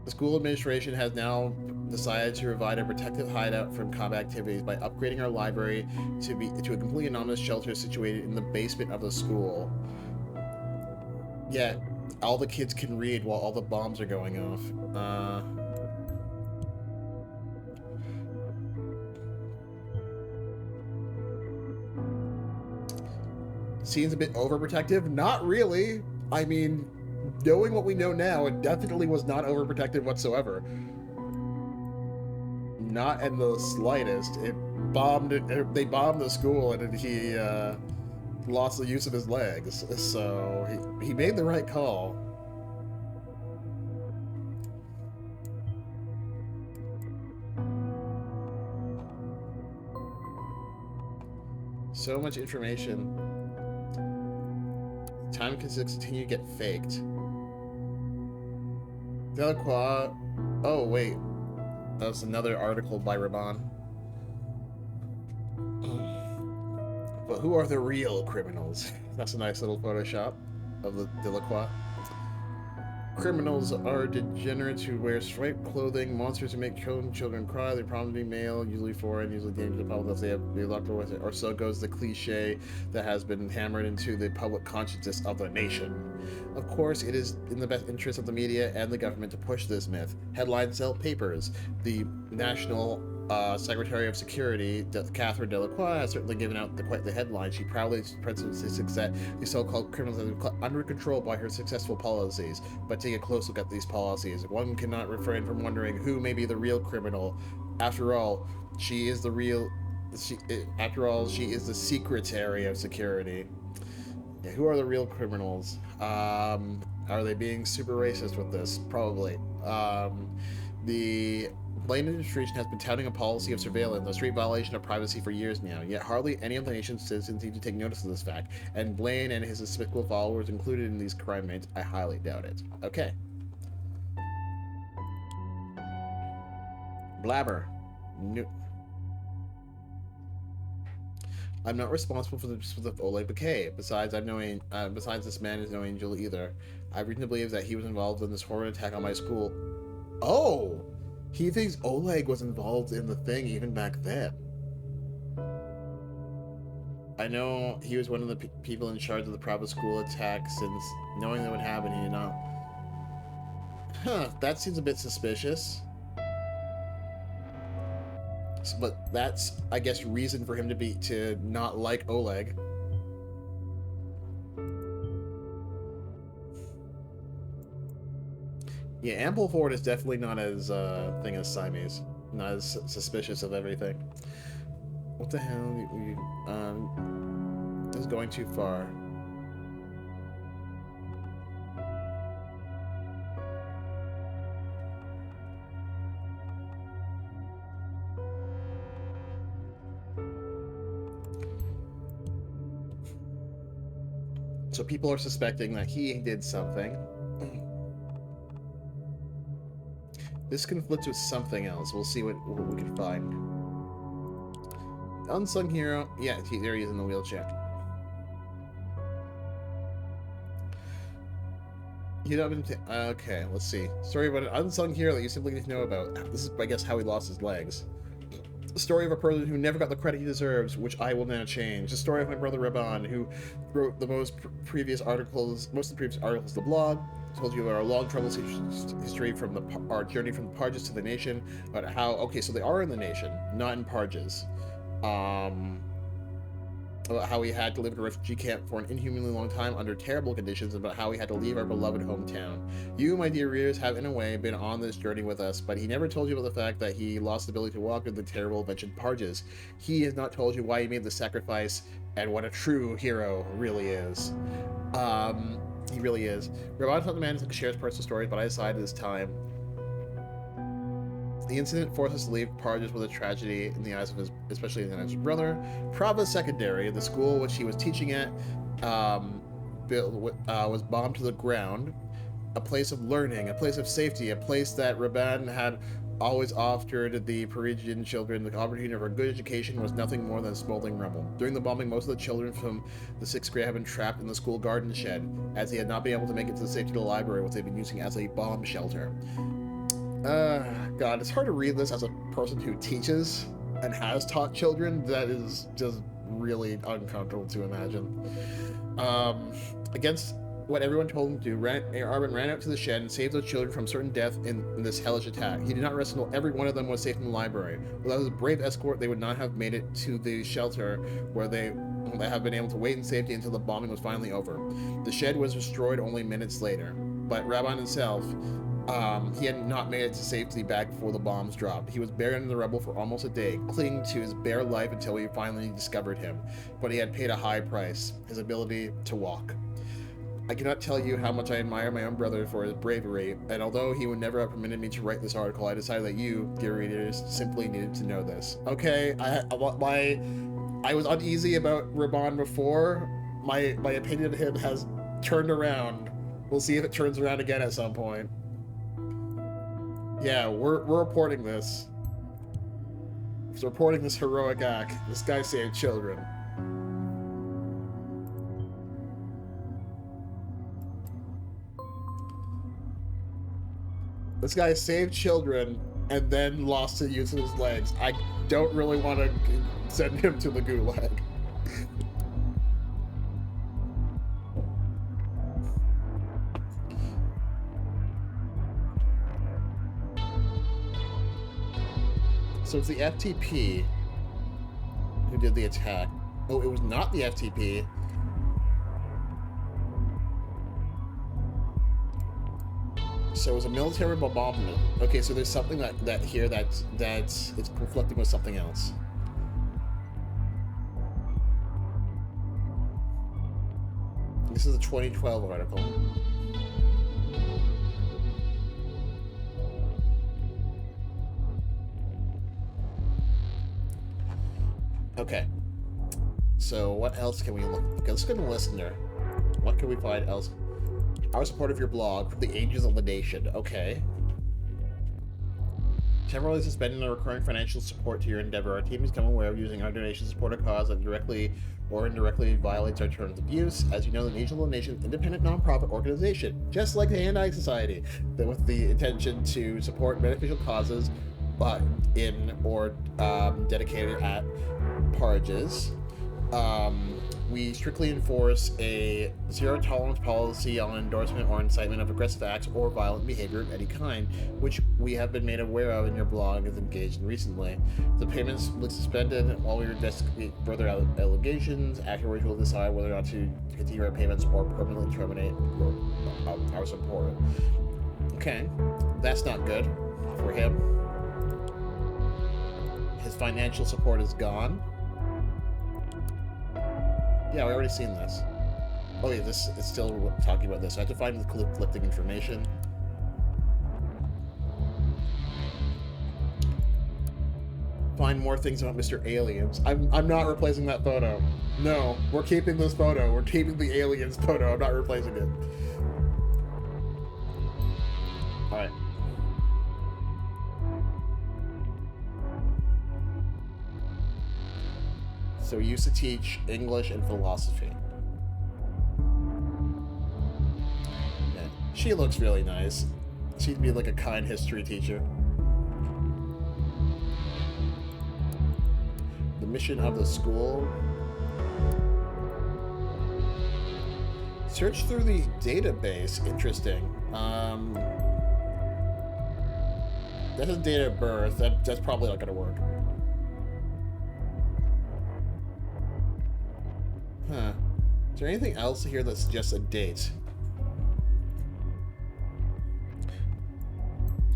The school administration has now decided to provide a protective hideout from combat activities by upgrading our library to a completely anonymous shelter situated in the basement of the school. Yet, all the kids can read while all the bombs are going off. Seems a bit overprotective. Not really. I mean, knowing what we know now, it definitely was not overprotective whatsoever. Not in the slightest. They bombed the school, and he lost the use of his legs. So he made the right call. So much information. Time can continue to get faked. Delacroix. Oh, wait. That was another article by Raban. But who are the real criminals? That's a nice little Photoshop of the Delacroix. Criminals are degenerates who wear striped clothing, monsters who make children cry. They're probably male, usually foreign, usually dangerous to the public. They have the electoral with it, or so goes the cliche that has been hammered into the public consciousness of the nation. Of course, it is in the best interest of the media and the government to push this myth. Headlines sell papers. The National Secretary of Security, Catherine Delacroix, has certainly given out quite the headline. She proudly spreads the statistics that the so-called criminals are under control by her successful policies. But take a close look at these policies. One cannot refrain from wondering who may be the real criminal. After all, she is the Secretary of Security. Yeah, who are the real criminals? Are they being super racist with this? Probably. The Blaine administration has been touting a policy of surveillance, a straight violation of privacy for years now, yet hardly any of the nation's citizens seem to take notice of this fact, and Blaine and his despicable followers included in these crime rates, I highly doubt it. Okay. Blabber. I'm not responsible for the Oleg bouquet. Besides, this man is no angel either. I reason to believe that he was involved in this horrid attack on my school. Oh! He thinks Oleg was involved in the thing even back then. I know he was one of the people in charge of the private school attack, since knowing that would happen, he did not... Huh, that seems a bit suspicious. But that's, I guess, reason for him to not like Oleg. Yeah, Ampleford is definitely not as thing as Siamese. Not as suspicious of everything. What the hell? This is going too far. So people are suspecting that he did something. This conflicts with something else. We'll see what we can find. Unsung hero. Yeah, there he is in the wheelchair. You know, okay, let's see. Story about an unsung hero that you simply need to know about. This is, I guess, how he lost his legs. The story of a person who never got the credit he deserves, which I will now change. The story of my brother Raban, who wrote the most of the previous articles of the blog, told you about our long troubled history from our journey from the Parges to the nation, about how, okay, so they are in the nation, not in Parges. About how we had to live in a refugee camp for an inhumanly long time under terrible conditions, and about how we had to leave our beloved hometown. You, my dear readers, have in a way been on this journey with us, but he never told you about the fact that he lost the ability to walk in the terrible mentioned Parges. He has not told you why he made the sacrifice and what a true hero really is. He really is. Raban's not the man who shares personal stories, but I decided this time. The incident forced us to leave Parges with a tragedy in the eyes of his, especially in the eyes of his brother. Prava Secondary, the school which he was teaching at, was bombed to the ground. A place of learning, a place of safety, a place that Raban had always offered the Parisian children the opportunity of a good education was nothing more than a smoldering rubble. During the bombing, most of the children from the 6th grade had been trapped in the school garden shed, as they had not been able to make it to the safety of the library, which they'd been using as a bomb shelter. God, it's hard to read this as a person who teaches and has taught children. That is just really uncomfortable to imagine. Against what everyone told him to do, Arben ran out to the shed and saved those children from certain death in this hellish attack. He did not rest until every one of them was safe in the library. Without his brave escort, they would not have made it to the shelter where they have been able to wait in safety until the bombing was finally over. The shed was destroyed only minutes later, but Raban himself, he had not made it to safety back before the bombs dropped. He was buried under the rubble for almost a day, clinging to his bare life until we finally discovered him. But he had paid a high price, his ability to walk. I cannot tell you how much I admire my own brother for his bravery, and although he would never have permitted me to write this article, I decided that you, dear readers, simply needed to know this. Okay, I was uneasy about Raban before. My opinion of him has turned around. We'll see if it turns around again at some point. Yeah, we're reporting this. We're reporting this heroic act. This guy saved children. This guy saved children and then lost the use of his legs. I don't really want to send him to the gulag. So it's the FTP who did the attack. Oh, it was not the FTP. So it was a military bombardment. Okay, so there's something that here that's it's conflicting with something else. This is a 2012 article. Okay. So what else can we look? Okay, let's go to the listener. What can we find else? Our support of your blog from the ages of the nation. Okay. Temporarily suspending the recurring financial support to your endeavor. Our team has become aware of using our donation to support a cause that directly or indirectly violates our terms of use. As you know, the Nation of the Nation is an independent non-profit organization, just like the Hand-Eye Society, that with the intention to support beneficial causes, but in or dedicated at Parges. We strictly enforce a zero-tolerance policy on endorsement or incitement of aggressive acts or violent behavior of any kind, which we have been made aware of in your blog as engaged in recently. The payments will be suspended while we investigate further allegations. Afterwards, we'll decide whether or not to continue our payments or permanently terminate our support. Okay, that's not good for him. His financial support is gone. Yeah, we already seen this. Oh yeah, this is still talking about this. I have to find the conflicting information. Find more things about Mr. Aliens. I'm not replacing that photo. No, we're keeping this photo. We're keeping the aliens photo. I'm not replacing it. Alright. So we used to teach English and philosophy. Yeah, she looks really nice. She'd be like a kind history teacher. mission of the school. Search through the database. Interesting. That's a date of birth. That's probably not gonna work. Huh. Is there anything else here that suggests a date?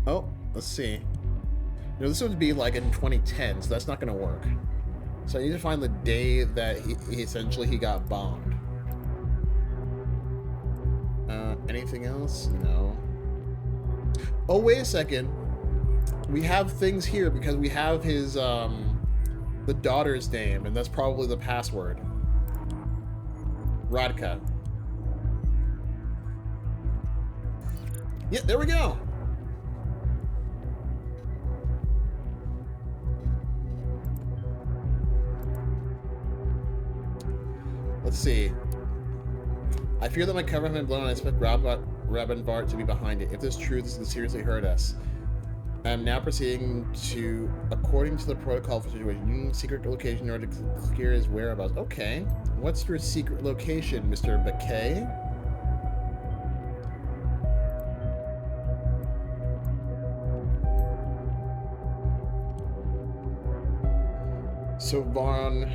Oh, let's see. No, this would be like in 2010, so that's not gonna work. So I need to find the day that he essentially got bombed. Anything else? No. Oh, wait a second. We have things here because we have his, the daughter's name, and that's probably the password. Radka. Yeah, there we go. Let's see. I fear that my cover has been blown and I expect Rabenvart to be behind it. If this is true, this can seriously hurt us. I am now proceeding to, according to the protocol for situation, using secret location in order to clear his whereabouts. Okay. What's your secret location, Mr. Bakay? So Vaughn...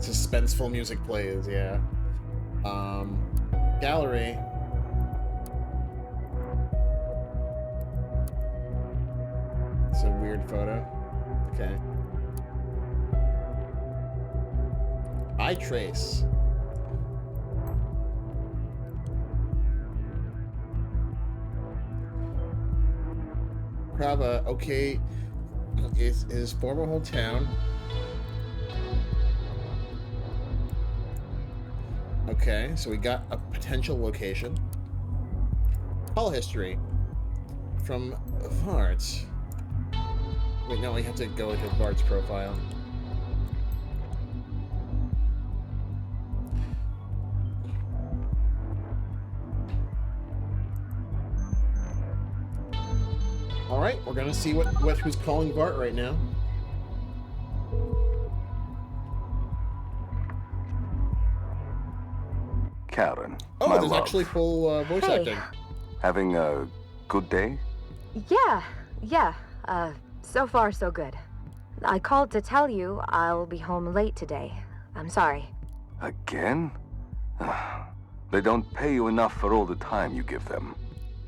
Suspenseful music plays, yeah. Gallery. It's a weird photo. Okay. Eye trace. Krava, okay. Is his former hometown. Okay, so we got a potential location. Call history. From Varts. Wait, no, we have to go into Vart's profile. Alright, we're gonna see who's calling Vart right now. Karen. Oh, there's love. actually full voice acting. Having a good day? Yeah. So far so good. I called to tell you I'll be home late today. I'm sorry. Again? They don't pay you enough for all the time you give them.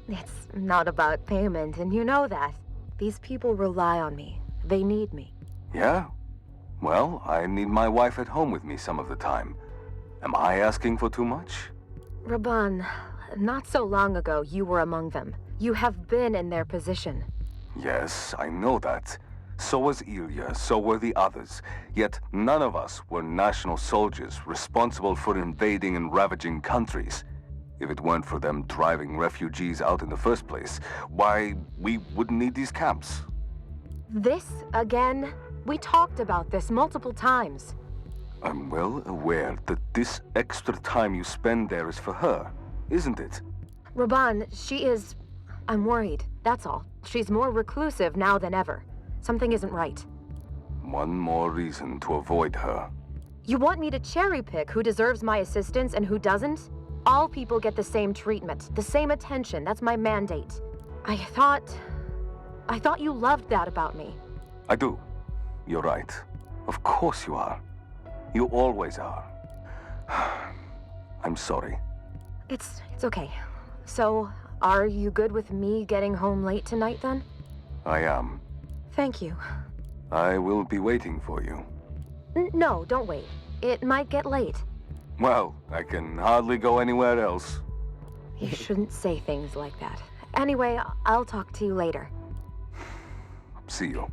It's not about payment, and you know that. These people rely on me. They need me. Yeah? Well, I need my wife at home with me some of the time. Am I asking for too much? Raban, not so long ago you were among them. You have been in their position. Yes, I know that. So was Ilya, so were the others. Yet none of us were national soldiers responsible for invading and ravaging countries. If it weren't for them driving refugees out in the first place, why, we wouldn't need these camps. This again? We talked about this multiple times. I'm well aware that this extra time you spend there is for her, isn't it? Raban, she is... I'm worried, that's all. She's more reclusive now than ever. Something isn't right. One more reason to avoid her. You want me to cherry pick who deserves my assistance and who doesn't? All people get the same treatment, the same attention. That's my mandate. I thought you loved that about me. I do. You're right. Of course you are. You always are. I'm sorry. It's okay. So, are you good with me getting home late tonight then? I am. Thank you. I will be waiting for you. No, don't wait. It might get late. Well, I can hardly go anywhere else. You shouldn't say things like that. Anyway, I'll talk to you later. See you.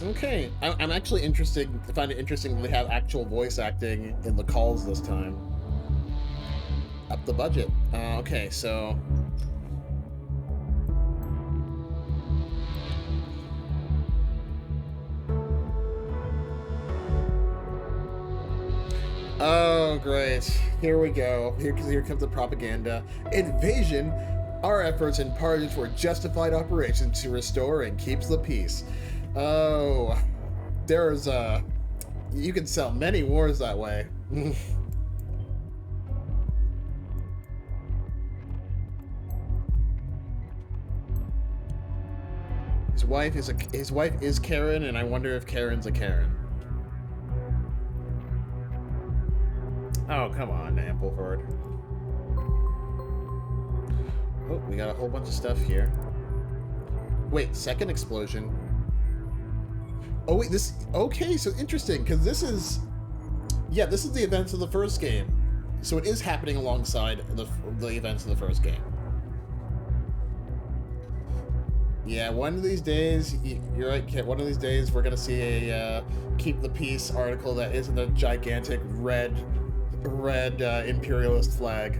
Okay, I'm actually interested. I find it interesting that they have actual voice acting in the calls this time. Up the budget. Okay, so... Oh, great. Here we go. Here comes the propaganda. Invasion? Our efforts in Partage were justified operations to restore and keep the peace. Oh, there's you can sell many wars that way. His wife is Karen, and I wonder if Karen's a Karen. Oh, come on, Ampleford. Oh, we got a whole bunch of stuff here. Wait, second explosion. Oh wait, okay, so interesting, because this is the events of the first game. So it is happening alongside the events of the first game. Yeah, one of these days, you're right, Kit, one of these days we're gonna see a Keep the Peace article that isn't a gigantic red imperialist flag.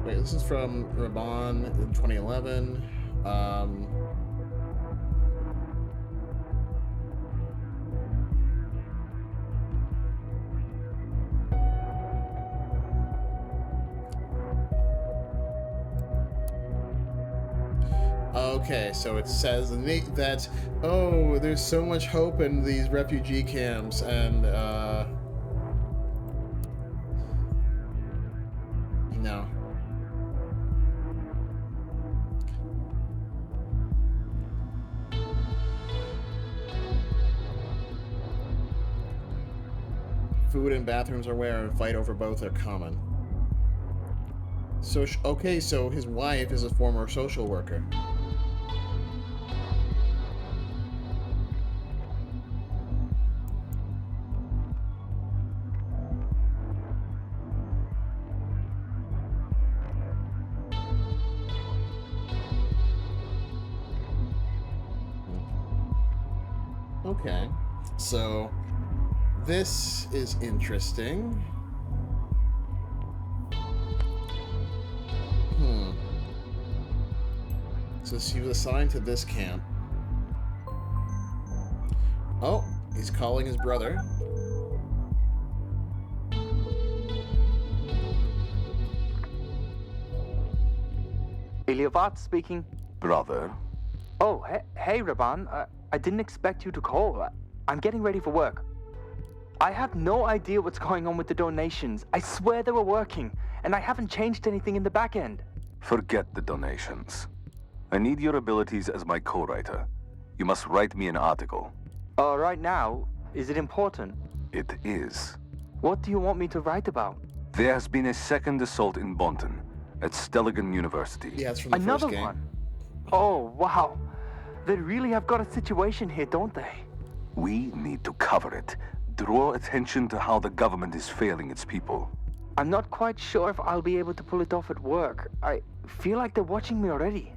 This is from Raban in 2011. Okay, so it says that, oh, there's so much hope in these refugee camps, and, no. Food and bathrooms are where and fight over both are common. So, okay, so his wife is a former social worker. Okay, so this is interesting. So she was assigned to this camp. Oh, he's calling his brother. Iliavat speaking. Brother? Oh, hey, Raban. I didn't expect you to call. I'm getting ready for work. I have no idea what's going on with the donations. I swear they were working, and I haven't changed anything in the back end. Forget the donations. I need your abilities as my co-writer. You must write me an article. Right now? Is it important? It is. What do you want me to write about? There has been a second assault in Bonton, at Stelligan University. Yeah, it's from the Another first game. one? Oh, wow. They really have got a situation here, don't they? We need to cover it. Draw attention to how the government is failing its people. I'm not quite sure if I'll be able to pull it off at work. I feel like they're watching me already.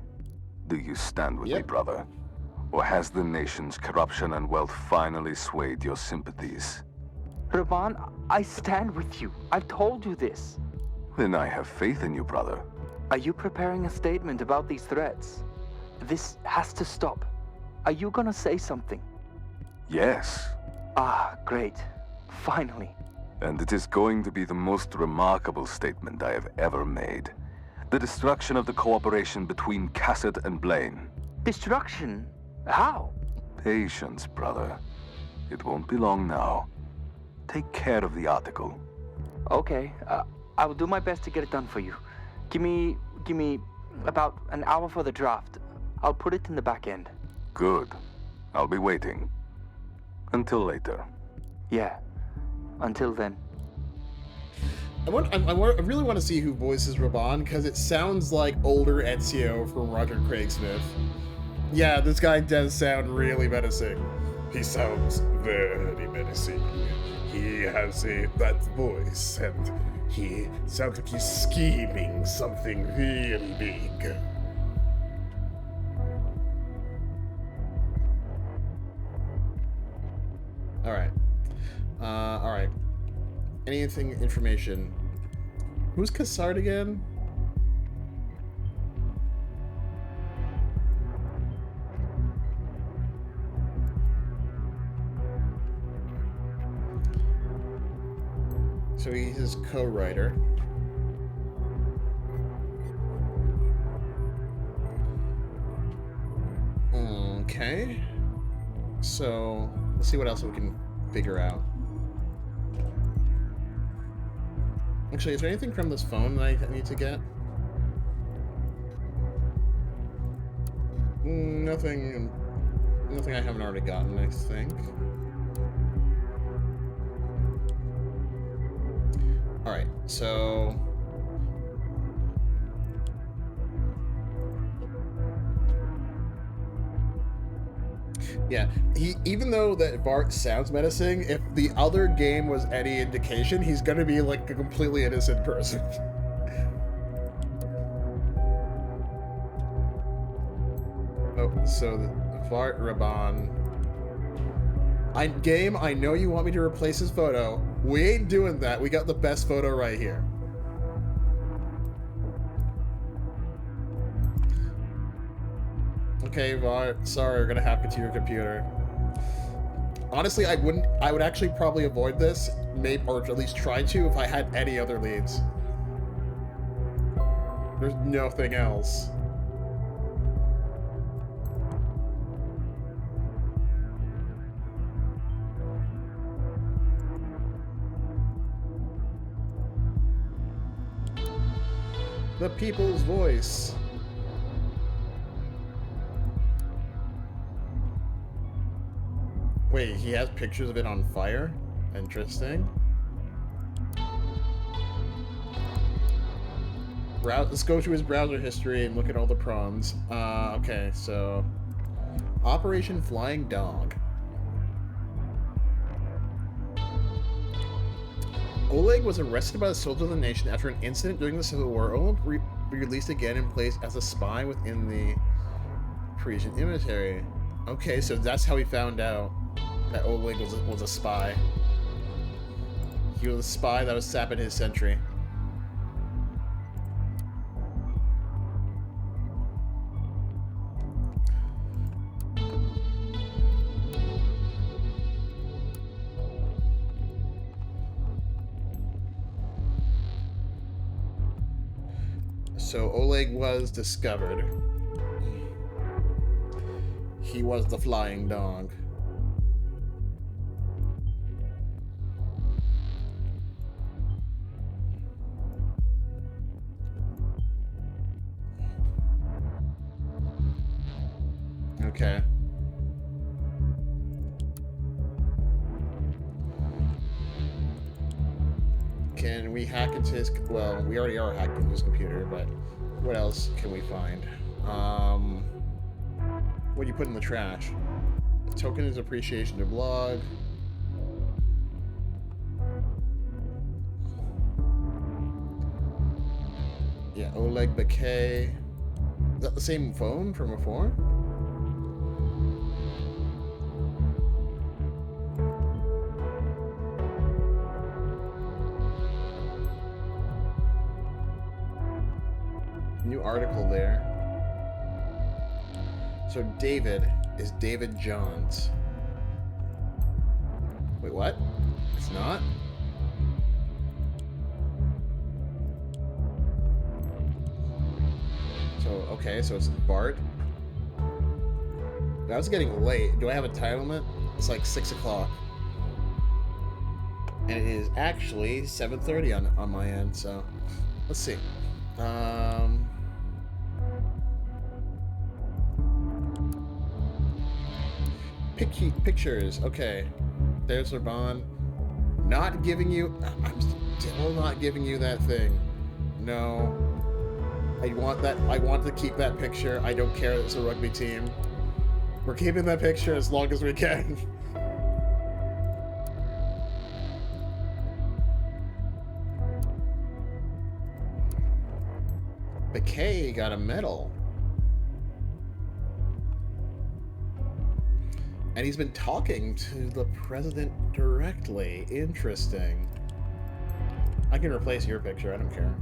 Do you stand with me, Yep. brother? Or has the nation's corruption and wealth finally swayed your sympathies? Raban, I stand with you. I've told you this. Then I have faith in you, brother. Are you preparing a statement about these threats? This has to stop. Are you gonna say something? Yes. Ah, great. Finally. And it is going to be the most remarkable statement I have ever made. The destruction of the cooperation between Cassett and Blaine. Destruction? How? Patience, brother. It won't be long now. Take care of the article. Okay, I will do my best to get it done for you. Give me about an hour for the draft. I'll put it in the back end. Good. I'll be waiting. Until later. Yeah. Until then. I really want to see who voices Raban, because it sounds like older Ezio from Roger Craig Smith. Yeah, this guy does sound really menacing. He sounds very menacing. He has that voice, and he sounds like he's scheming something really big. Alright. Alright. Anything, information. Who's Cassard again? So he's his co-writer. Okay. So let's see what else we can figure out. Actually, is there anything from this phone that I need to get? Nothing. Nothing I haven't already gotten, I think. Alright, so... yeah, even though that Bart sounds menacing, if the other game was any indication, he's gonna be like a completely innocent person. Oh, so Bart Raban. Game, I know you want me to replace his photo. We ain't doing that. We got the best photo right here. Okay, Bart. Sorry, we're gonna hack into your computer. Honestly, I would actually probably avoid this, maybe, or at least try to, if I had any other leads. There's nothing else. The people's voice. Wait, he has pictures of it on fire? Interesting. Let's go to his browser history and look at all the proms. Okay, so... Operation Flying Dog. Oleg was arrested by the soldiers of the nation after an incident during the Civil War. Oleg released again in place as a spy within the Parisian military. Okay, so that's how he found out that Oleg was a spy. He was a spy that was sapping his century. So Oleg was discovered. He was the flying dog. Okay. Can we hack into his... well, we already are hacked into his computer, but what else can we find? What do you put in the trash? A token is appreciation to blog. Yeah, Oleg Bakay. Is that the same phone from before? New article there. So David is David Johns. Wait, what? It's not? So, okay, so it's Bart. That was getting late. Do I have a time limit? It's like 6 o'clock. And it is actually 7:30 on my end, so let's see. Pictures. Okay. There's Raban. Not giving you... I'm still not giving you that thing. No. I want that. I want to keep that picture. I don't care that it's a rugby team. We're keeping that picture as long as we can. Bakay got a medal. And he's been talking to the president directly. Interesting. I can replace your picture, I don't care.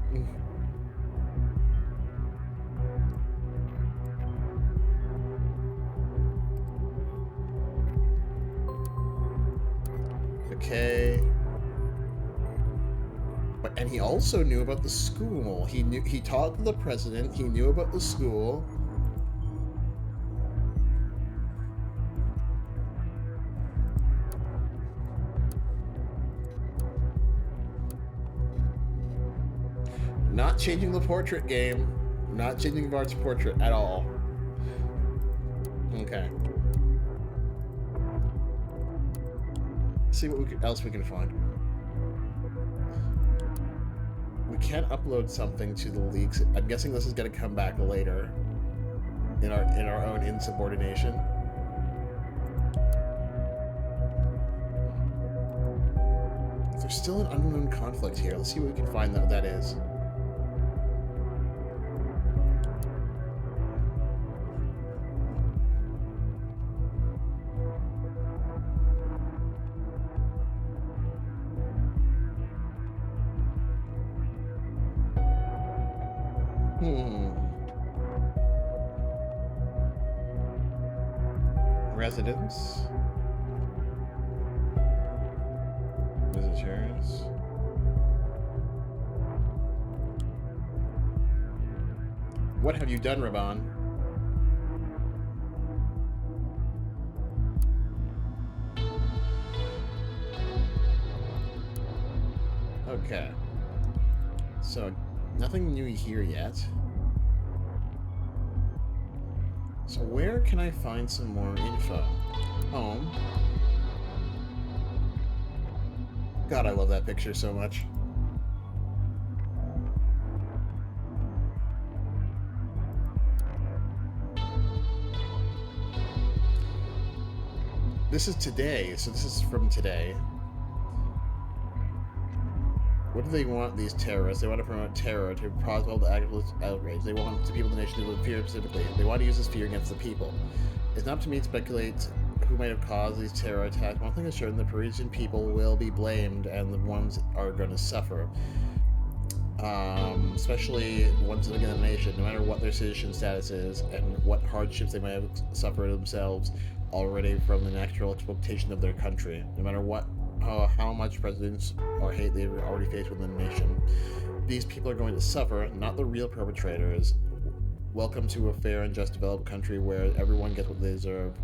Okay. And he also knew about the school. He talked to the president, he knew about the school. Not changing the portrait game. Not changing Bard's portrait at all. Okay. See what else we can find. We can't upload something to the leaks. I'm guessing this is going to come back later in our own insubordination. There's still an unknown conflict here. Let's see what we can find that that is. Residents. Visitors. What have you done, Raban? Okay. So, nothing new here yet. So where can I find some more info? Home. God, I love that picture so much. This is today, so this is from today. What do they want, these terrorists? They want to promote terror, to cause all the outrage. They want the people of the nation to live in fear specifically. They want to use this fear against the people. It's not up to me to speculate who might have caused these terror attacks. One thing is certain, the Parisian people will be blamed, and the ones are going to suffer. Especially the ones living in the nation, no matter what their citizen status is, and what hardships they might have suffered themselves already from the natural exploitation of their country. No matter what how much presidents or hate they've already faced within the nation. These people are going to suffer, not the real perpetrators. Welcome to a fair and just developed country where everyone gets what they deserve.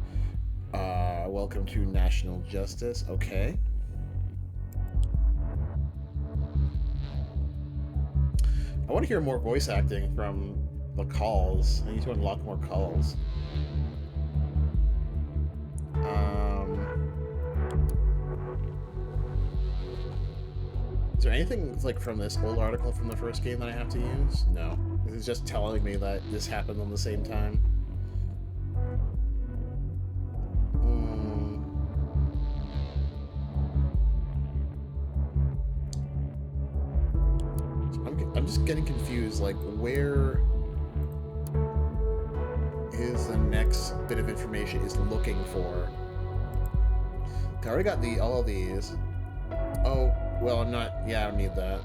Welcome to national justice. Okay. I want to hear more voice acting from the calls. I need to unlock more calls. Is there anything like from this old article from the first game that I have to use? No. This is just telling me that this happened on the same time. I'm just getting confused. Like, where is the next bit of information is looking for? I already got all of these. Oh, well, I'm not. Yeah, I don't need that.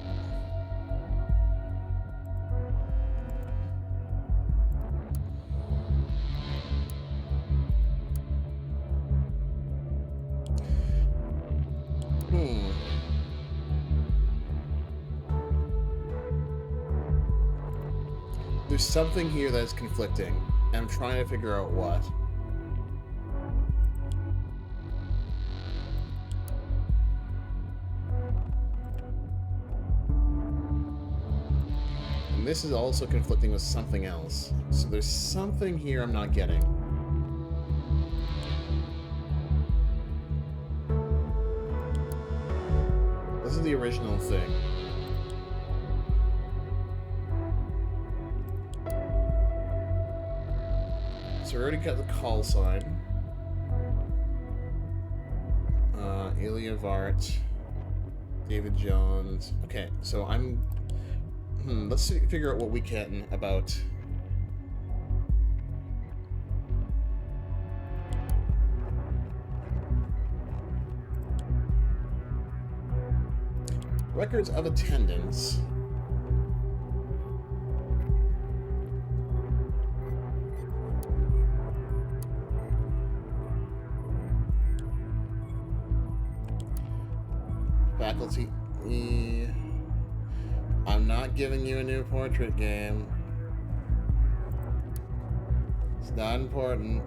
There's something here that's conflicting, and I'm trying to figure out what. And this is also conflicting with something else. So there's something here I'm not getting. This is the original thing. So we already got the call sign. Ilya Vart, David Johns. Okay, so I'm... let's figure out what we can about... Records of attendance. Faculty. I'm not giving you a new portrait game. It's not important.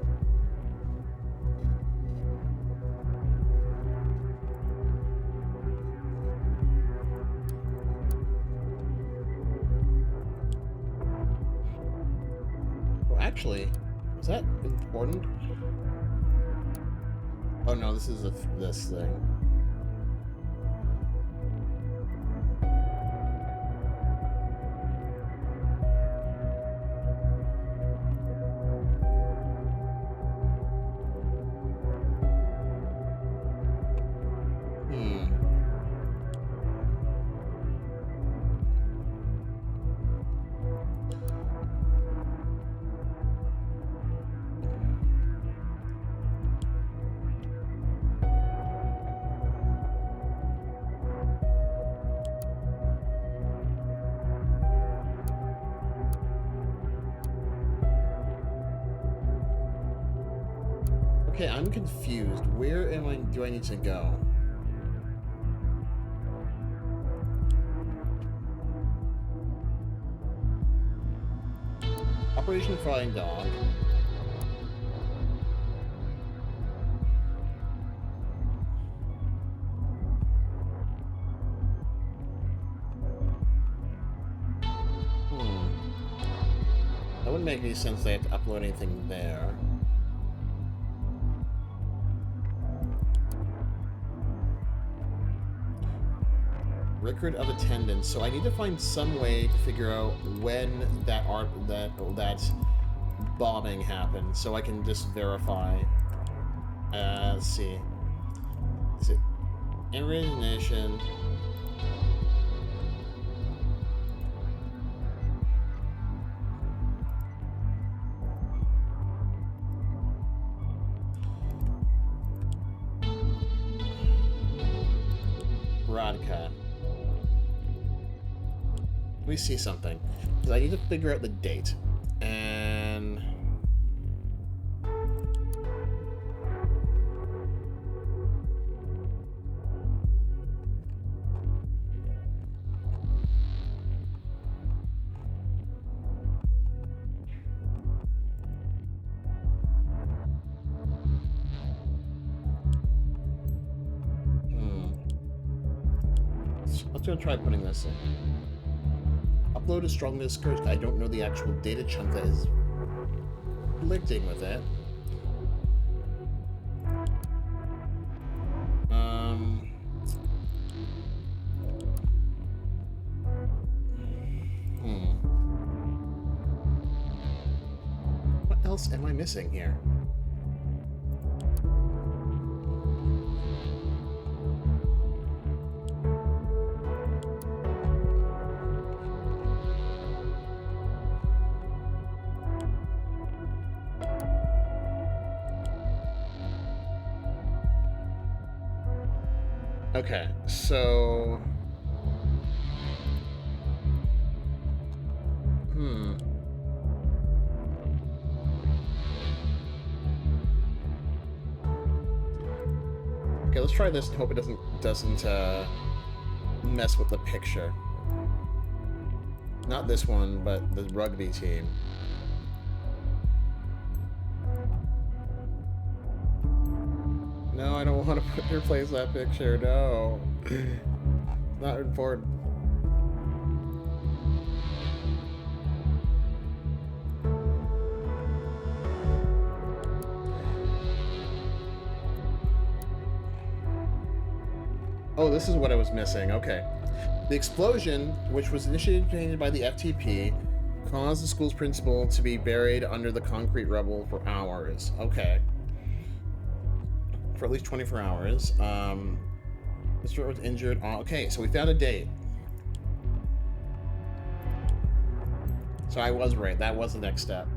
Well, actually, is that important? Oh no, this is this thing. Okay, I'm confused. Where do I need to go? Operation Flying Dog. That wouldn't make any sense. They have to upload anything there. Record of attendance. So I need to find some way to figure out when that bombing happened, so I can just verify. Let's see. Is it origination? Radka. Let me see something, because I need to figure out the date. And let's gonna try putting this in. Upload is strongly discouraged. I don't know the actual data chunk that is conflicting with it. What else am I missing here? Okay, so... Okay, let's try this and hope it doesn't mess with the picture. Not this one, but the rugby team. No, I don't want to replace that picture, no. Not important. Oh, this is what I was missing, okay. The explosion, which was initiated by the FTP, caused the school's principal to be buried under the concrete rubble for hours. Okay. For at least 24 hours. Mr. was injured. Okay, so we found a date. So I was right. That was the next step.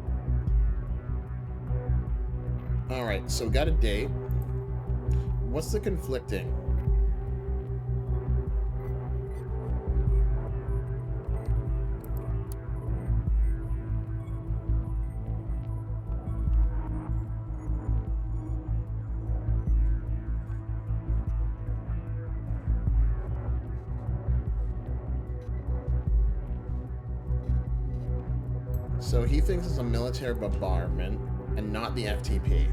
Alright, so we got a date. What's the conflicting? So he thinks it's a military bombardment and not the FTP.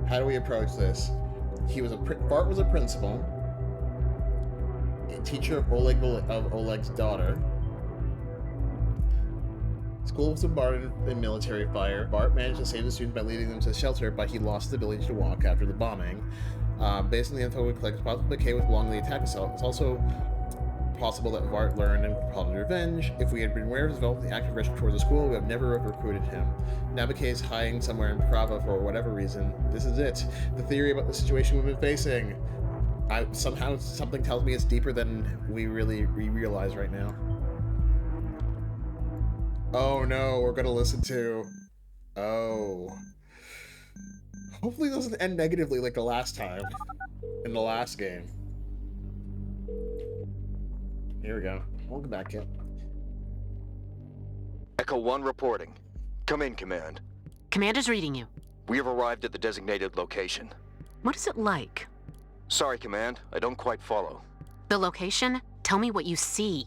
How do we approach this? Bart was a principal, a teacher of Oleg's daughter. School was bombarded in military fire. Bart managed to save the students by leading them to shelter, but he lost the ability to walk after the bombing. Based on the info we collected, possibly McKay was belonging to the attack itself. It's also possible that Bart learned and plotted revenge. If we had been aware of the active aggression towards the school, we would never have recruited him. Now McKay is hiding somewhere in Prava for whatever reason. This is it. The theory about the situation we've been facing. Somehow something tells me it's deeper than we realize right now. Oh no, we're gonna listen to... Oh. Hopefully it doesn't end negatively like the last time. In the last game. Here we go. Welcome back, Kit. Echo 1 reporting. Come in, Command. Commander's reading you. We have arrived at the designated location. What is it like? Sorry, Command. I don't quite follow. The location? Tell me what you see.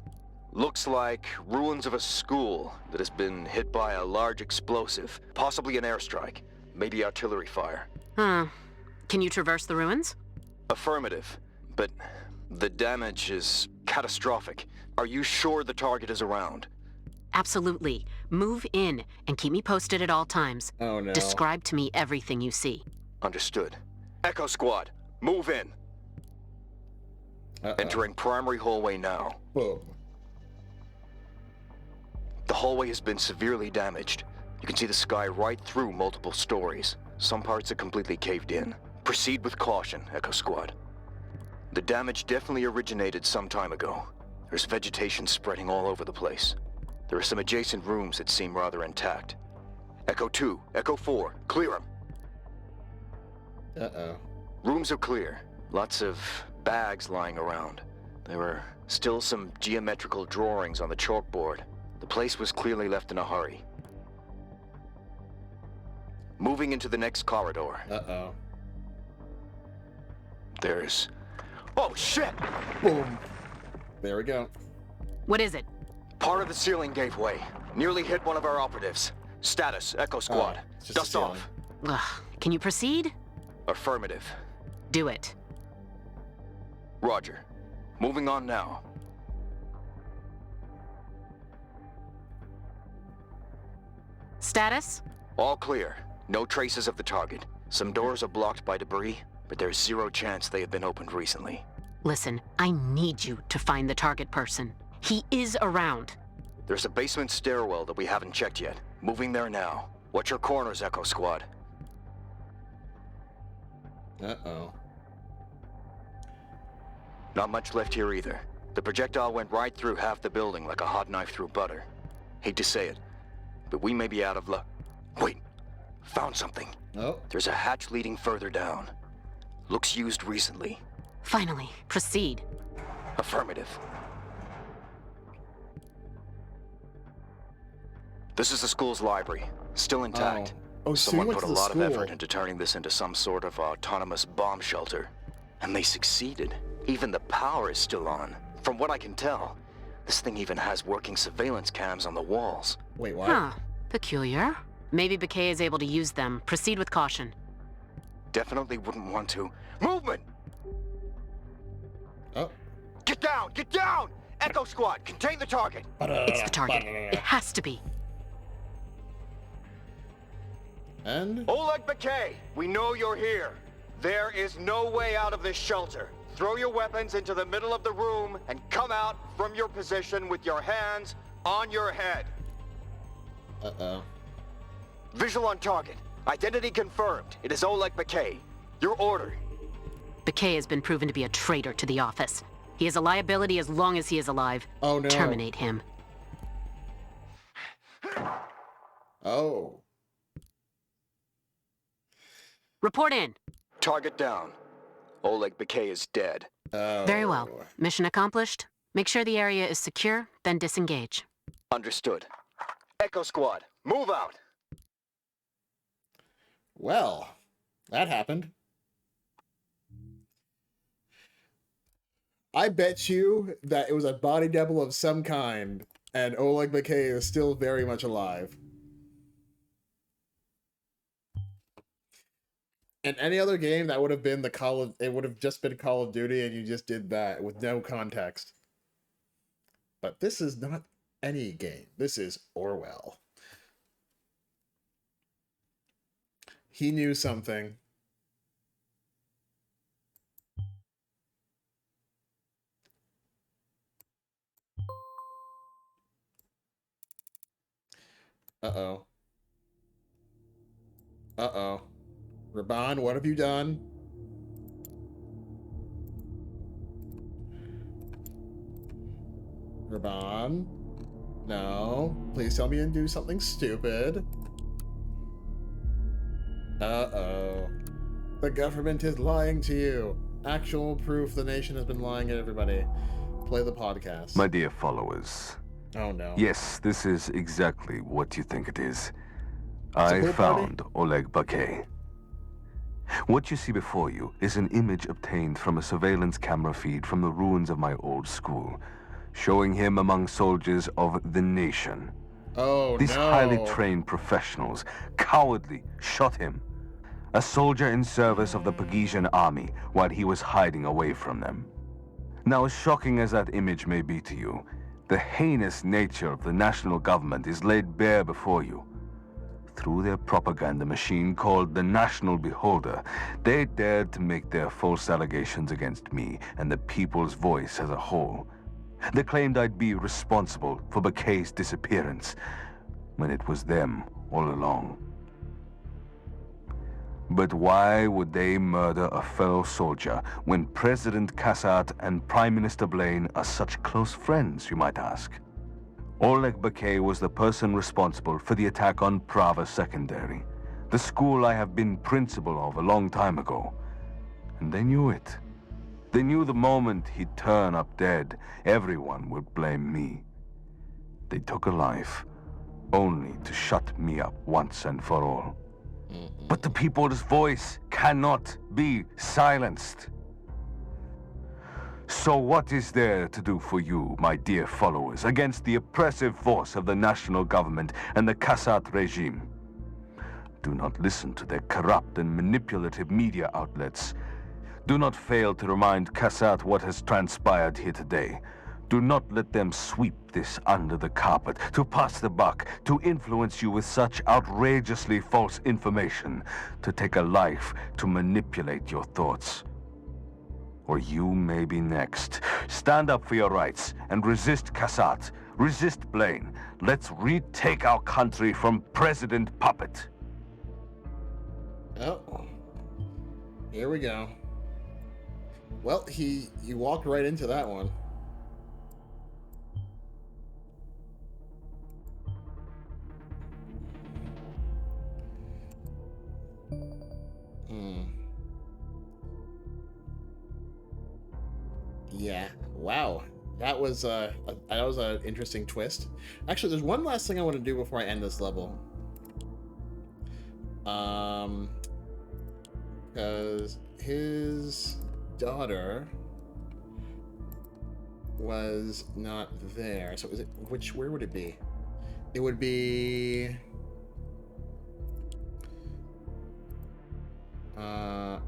Looks like ruins of a school that has been hit by a large explosive. Possibly an airstrike. Maybe artillery fire. Can you traverse the ruins? Affirmative. But the damage is catastrophic. Are you sure the target is around? Absolutely. Move in and keep me posted at all times. Oh no. Describe to me everything you see. Understood. Echo Squad, move in. Entering primary hallway now. Boom. The hallway has been severely damaged. You can see the sky right through multiple stories. Some parts are completely caved in. Proceed with caution, Echo Squad. The damage definitely originated some time ago. There's vegetation spreading all over the place. There are some adjacent rooms that seem rather intact. Echo 2, Echo 4, clear them. Uh-oh. Rooms are clear. Lots of bags lying around. There were still some geometrical drawings on the chalkboard. The place was clearly left in a hurry. Moving into the next corridor. Uh-oh. There's... Oh, shit! Boom. There we go. What is it? Part of the ceiling gave way. Nearly hit one of our operatives. Status, Echo Squad. It's just Dust the ceiling. off. Ugh. Can you proceed? Affirmative. Do it. Roger. Moving on now. Status? All clear. No traces of the target. Some doors are blocked by debris, but there's zero chance they have been opened recently. Listen, I need you to find the target person. He is around. There's a basement stairwell that we haven't checked yet. Moving there now. Watch your corners, Echo Squad. Uh-oh. Not much left here either. The projectile went right through half the building like a hot knife through butter. Hate to say it, but we may be out of luck. Wait, found something. Oh. There's a hatch leading further down. Looks used recently. Finally, proceed. Affirmative. This is the school's library, still intact. Oh, so Someone you went put to a the lot of school. effort into turning this into some sort of autonomous bomb shelter. And they succeeded. Even the power is still on. From what I can tell, this thing even has working surveillance cams on the walls. Wait, what? Huh. Peculiar. Maybe Bakay is able to use them. Proceed with caution. Definitely wouldn't want to. Movement! Oh. Get down! Get down! Echo Squad, contain the target! It's the target. It has to be. And? Oleg Bakay, we know you're here. There is no way out of this shelter. Throw your weapons into the middle of the room and come out from your position with your hands on your head. Uh-oh. Visual on target. Identity confirmed. It is Oleg Bakay. Your order. Bakay has been proven to be a traitor to the office. He is a liability as long as he is alive. Oh, no. Terminate him. Oh. Report in. Target down. Oleg Bakay is dead. Oh. Very well. Mission accomplished. Make sure the area is secure, then disengage. Understood. Echo Squad, move out! Well, that happened. I bet you that it was a body double of some kind, and Oleg McKay is still very much alive. In any other game, that would have been it would have just been Call of Duty, and you just did that with no context. But this is not any game. This is Orwell. He knew something. Uh-oh. Uh-oh. Raban, what have you done? Raban? No. Please tell me you didn't do something stupid. Uh-oh. The government is lying to you. Actual proof the nation has been lying at everybody. Play the podcast. My dear followers. Oh no. Yes, this is exactly what you think it is. I pool found Oleg Bakay. What you see before you is an image obtained from a surveillance camera feed from the ruins of my old school, showing him among soldiers of the nation. Oh, These no. highly trained professionals cowardly shot him, a soldier in service of the Pagesian army while he was hiding away from them. Now, as shocking as that image may be to you, the heinous nature of the national government is laid bare before you. Through their propaganda machine called the National Beholder, they dared to make their false allegations against me and the people's voice as a whole. They claimed I'd be responsible for Bakay's disappearance, when it was them all along. But why would they murder a fellow soldier when President Kassat and Prime Minister Blaine are such close friends, you might ask? Oleg Bakay was the person responsible for the attack on Prava Secondary, the school I have been principal of a long time ago. And they knew it. They knew the moment he'd turn up dead, everyone would blame me. They took a life, only to shut me up once and for all. But the people's voice cannot be silenced. So what is there to do for you, my dear followers, against the oppressive force of the national government and the Kassat regime? Do not listen to their corrupt and manipulative media outlets. Do not fail to remind Kassat what has transpired here today. Do not let them sweep this under the carpet, to pass the buck, to influence you with such outrageously false information, to take a life to manipulate your thoughts. Or you may be next. Stand up for your rights and resist Kassat. Resist Blaine. Let's retake our country from President Puppet. Oh. Here we go. Well, he walked right into that one. Yeah. Wow. That was an interesting twist. Actually, there's one last thing I want to do before I end this level. Because his daughter was not there. So where would it be? It would be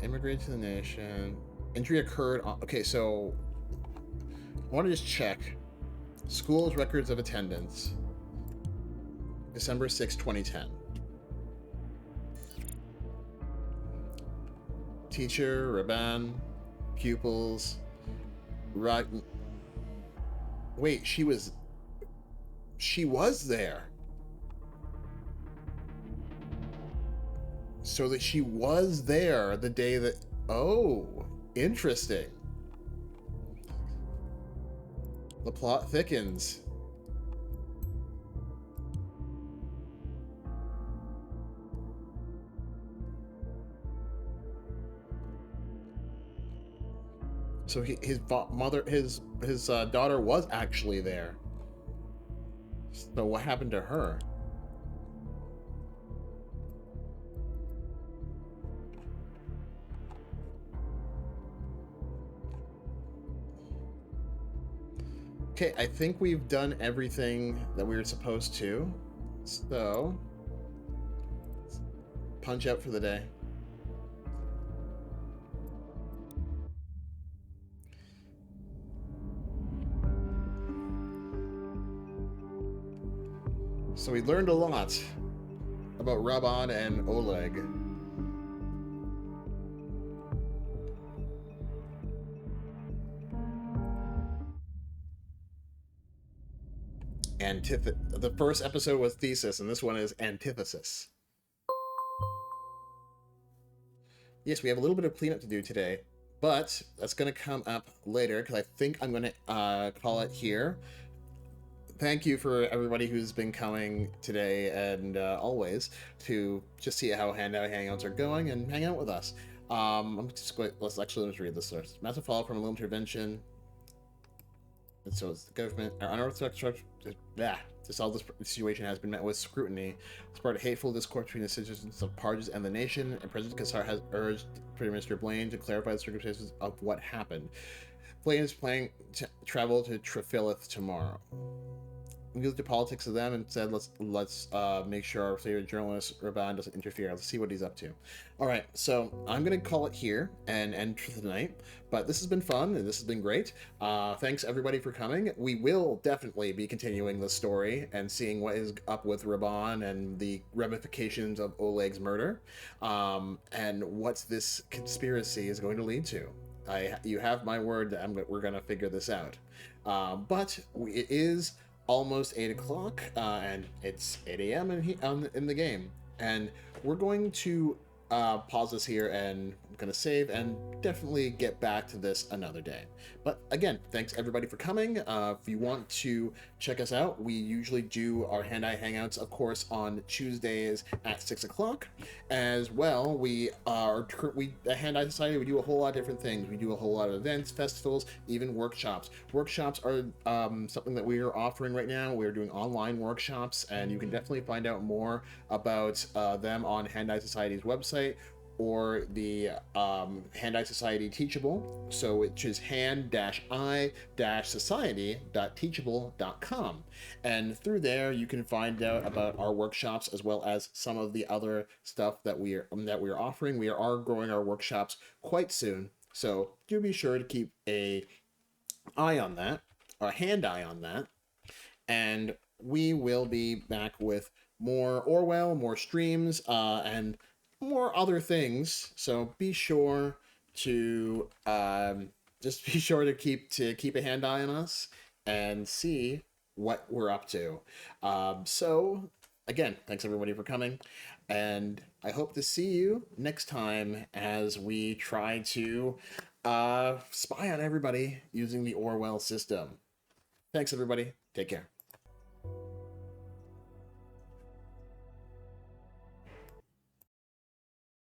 immigrant to the nation. Injury occurred on, okay, so I want to just check school's records of attendance. December 6, 2010. Teacher, Raban, pupils, right. Wait, she was there. So that she was there the day that, oh, interesting. The plot thickens. So his daughter was actually there. So what happened to her? Okay, I think we've done everything that we were supposed to. So, punch out for the day. So we learned a lot about Raban and Oleg. The first episode was thesis, and this one is antithesis. Yes, we have a little bit of cleanup to do today, but that's going to come up later because I think I'm going to call it here. Thank you for everybody who's been coming today and always to just see how Handout Hangouts are going and hang out with us. I'm just going. Let's read this first. Massive fallout from a little intervention. And so it's the government. Our unorthodox structure. To solve this situation has been met with scrutiny. Sparked hateful discourse between the citizens of Parges and the nation, and President Kassar has urged Prime Minister Blaine to clarify the circumstances of what happened. Blaine is planning to travel to Trefilith tomorrow. We looked at politics of them and said, let's make sure our favorite journalist Raban doesn't interfere. Let's see what he's up to. All right, so I'm gonna call it here and end for tonight. But this has been fun and this has been great. Thanks everybody for coming. We will definitely be continuing the story and seeing what is up with Raban and the ramifications of Oleg's murder, and what this conspiracy is going to lead to. You have my word that we're gonna figure this out. But it is almost 8 o'clock, and it's 8 a.m. in the game, and we're going to pause this here, and I'm going to save and definitely get back to this another day. But again, thanks everybody for coming. If you want to check us out, we usually do our Hand-Eye Hangouts, of course, on Tuesdays at 6 o'clock. As well, at Hand-Eye Society, we do a whole lot of different things. We do a whole lot of events, festivals, even workshops. Workshops are something that we are offering right now. We're doing online workshops, and you can definitely find out more about them on Hand-Eye Society's website, or the Hand-Eye Society Teachable, so which is hand-i-society.teachable.com, and through there you can find out about our workshops as well as some of the other stuff that we are offering. We are growing our workshops quite soon, so do be sure to keep a eye on that, or a hand eye on that, and we will be back with more Orwell, more streams, and more other things. So be sure to keep a hand eye on us and see what we're up to. So again, thanks everybody for coming, and I hope to see you next time as we try to spy on everybody using the Orwell system. Thanks everybody. Take care.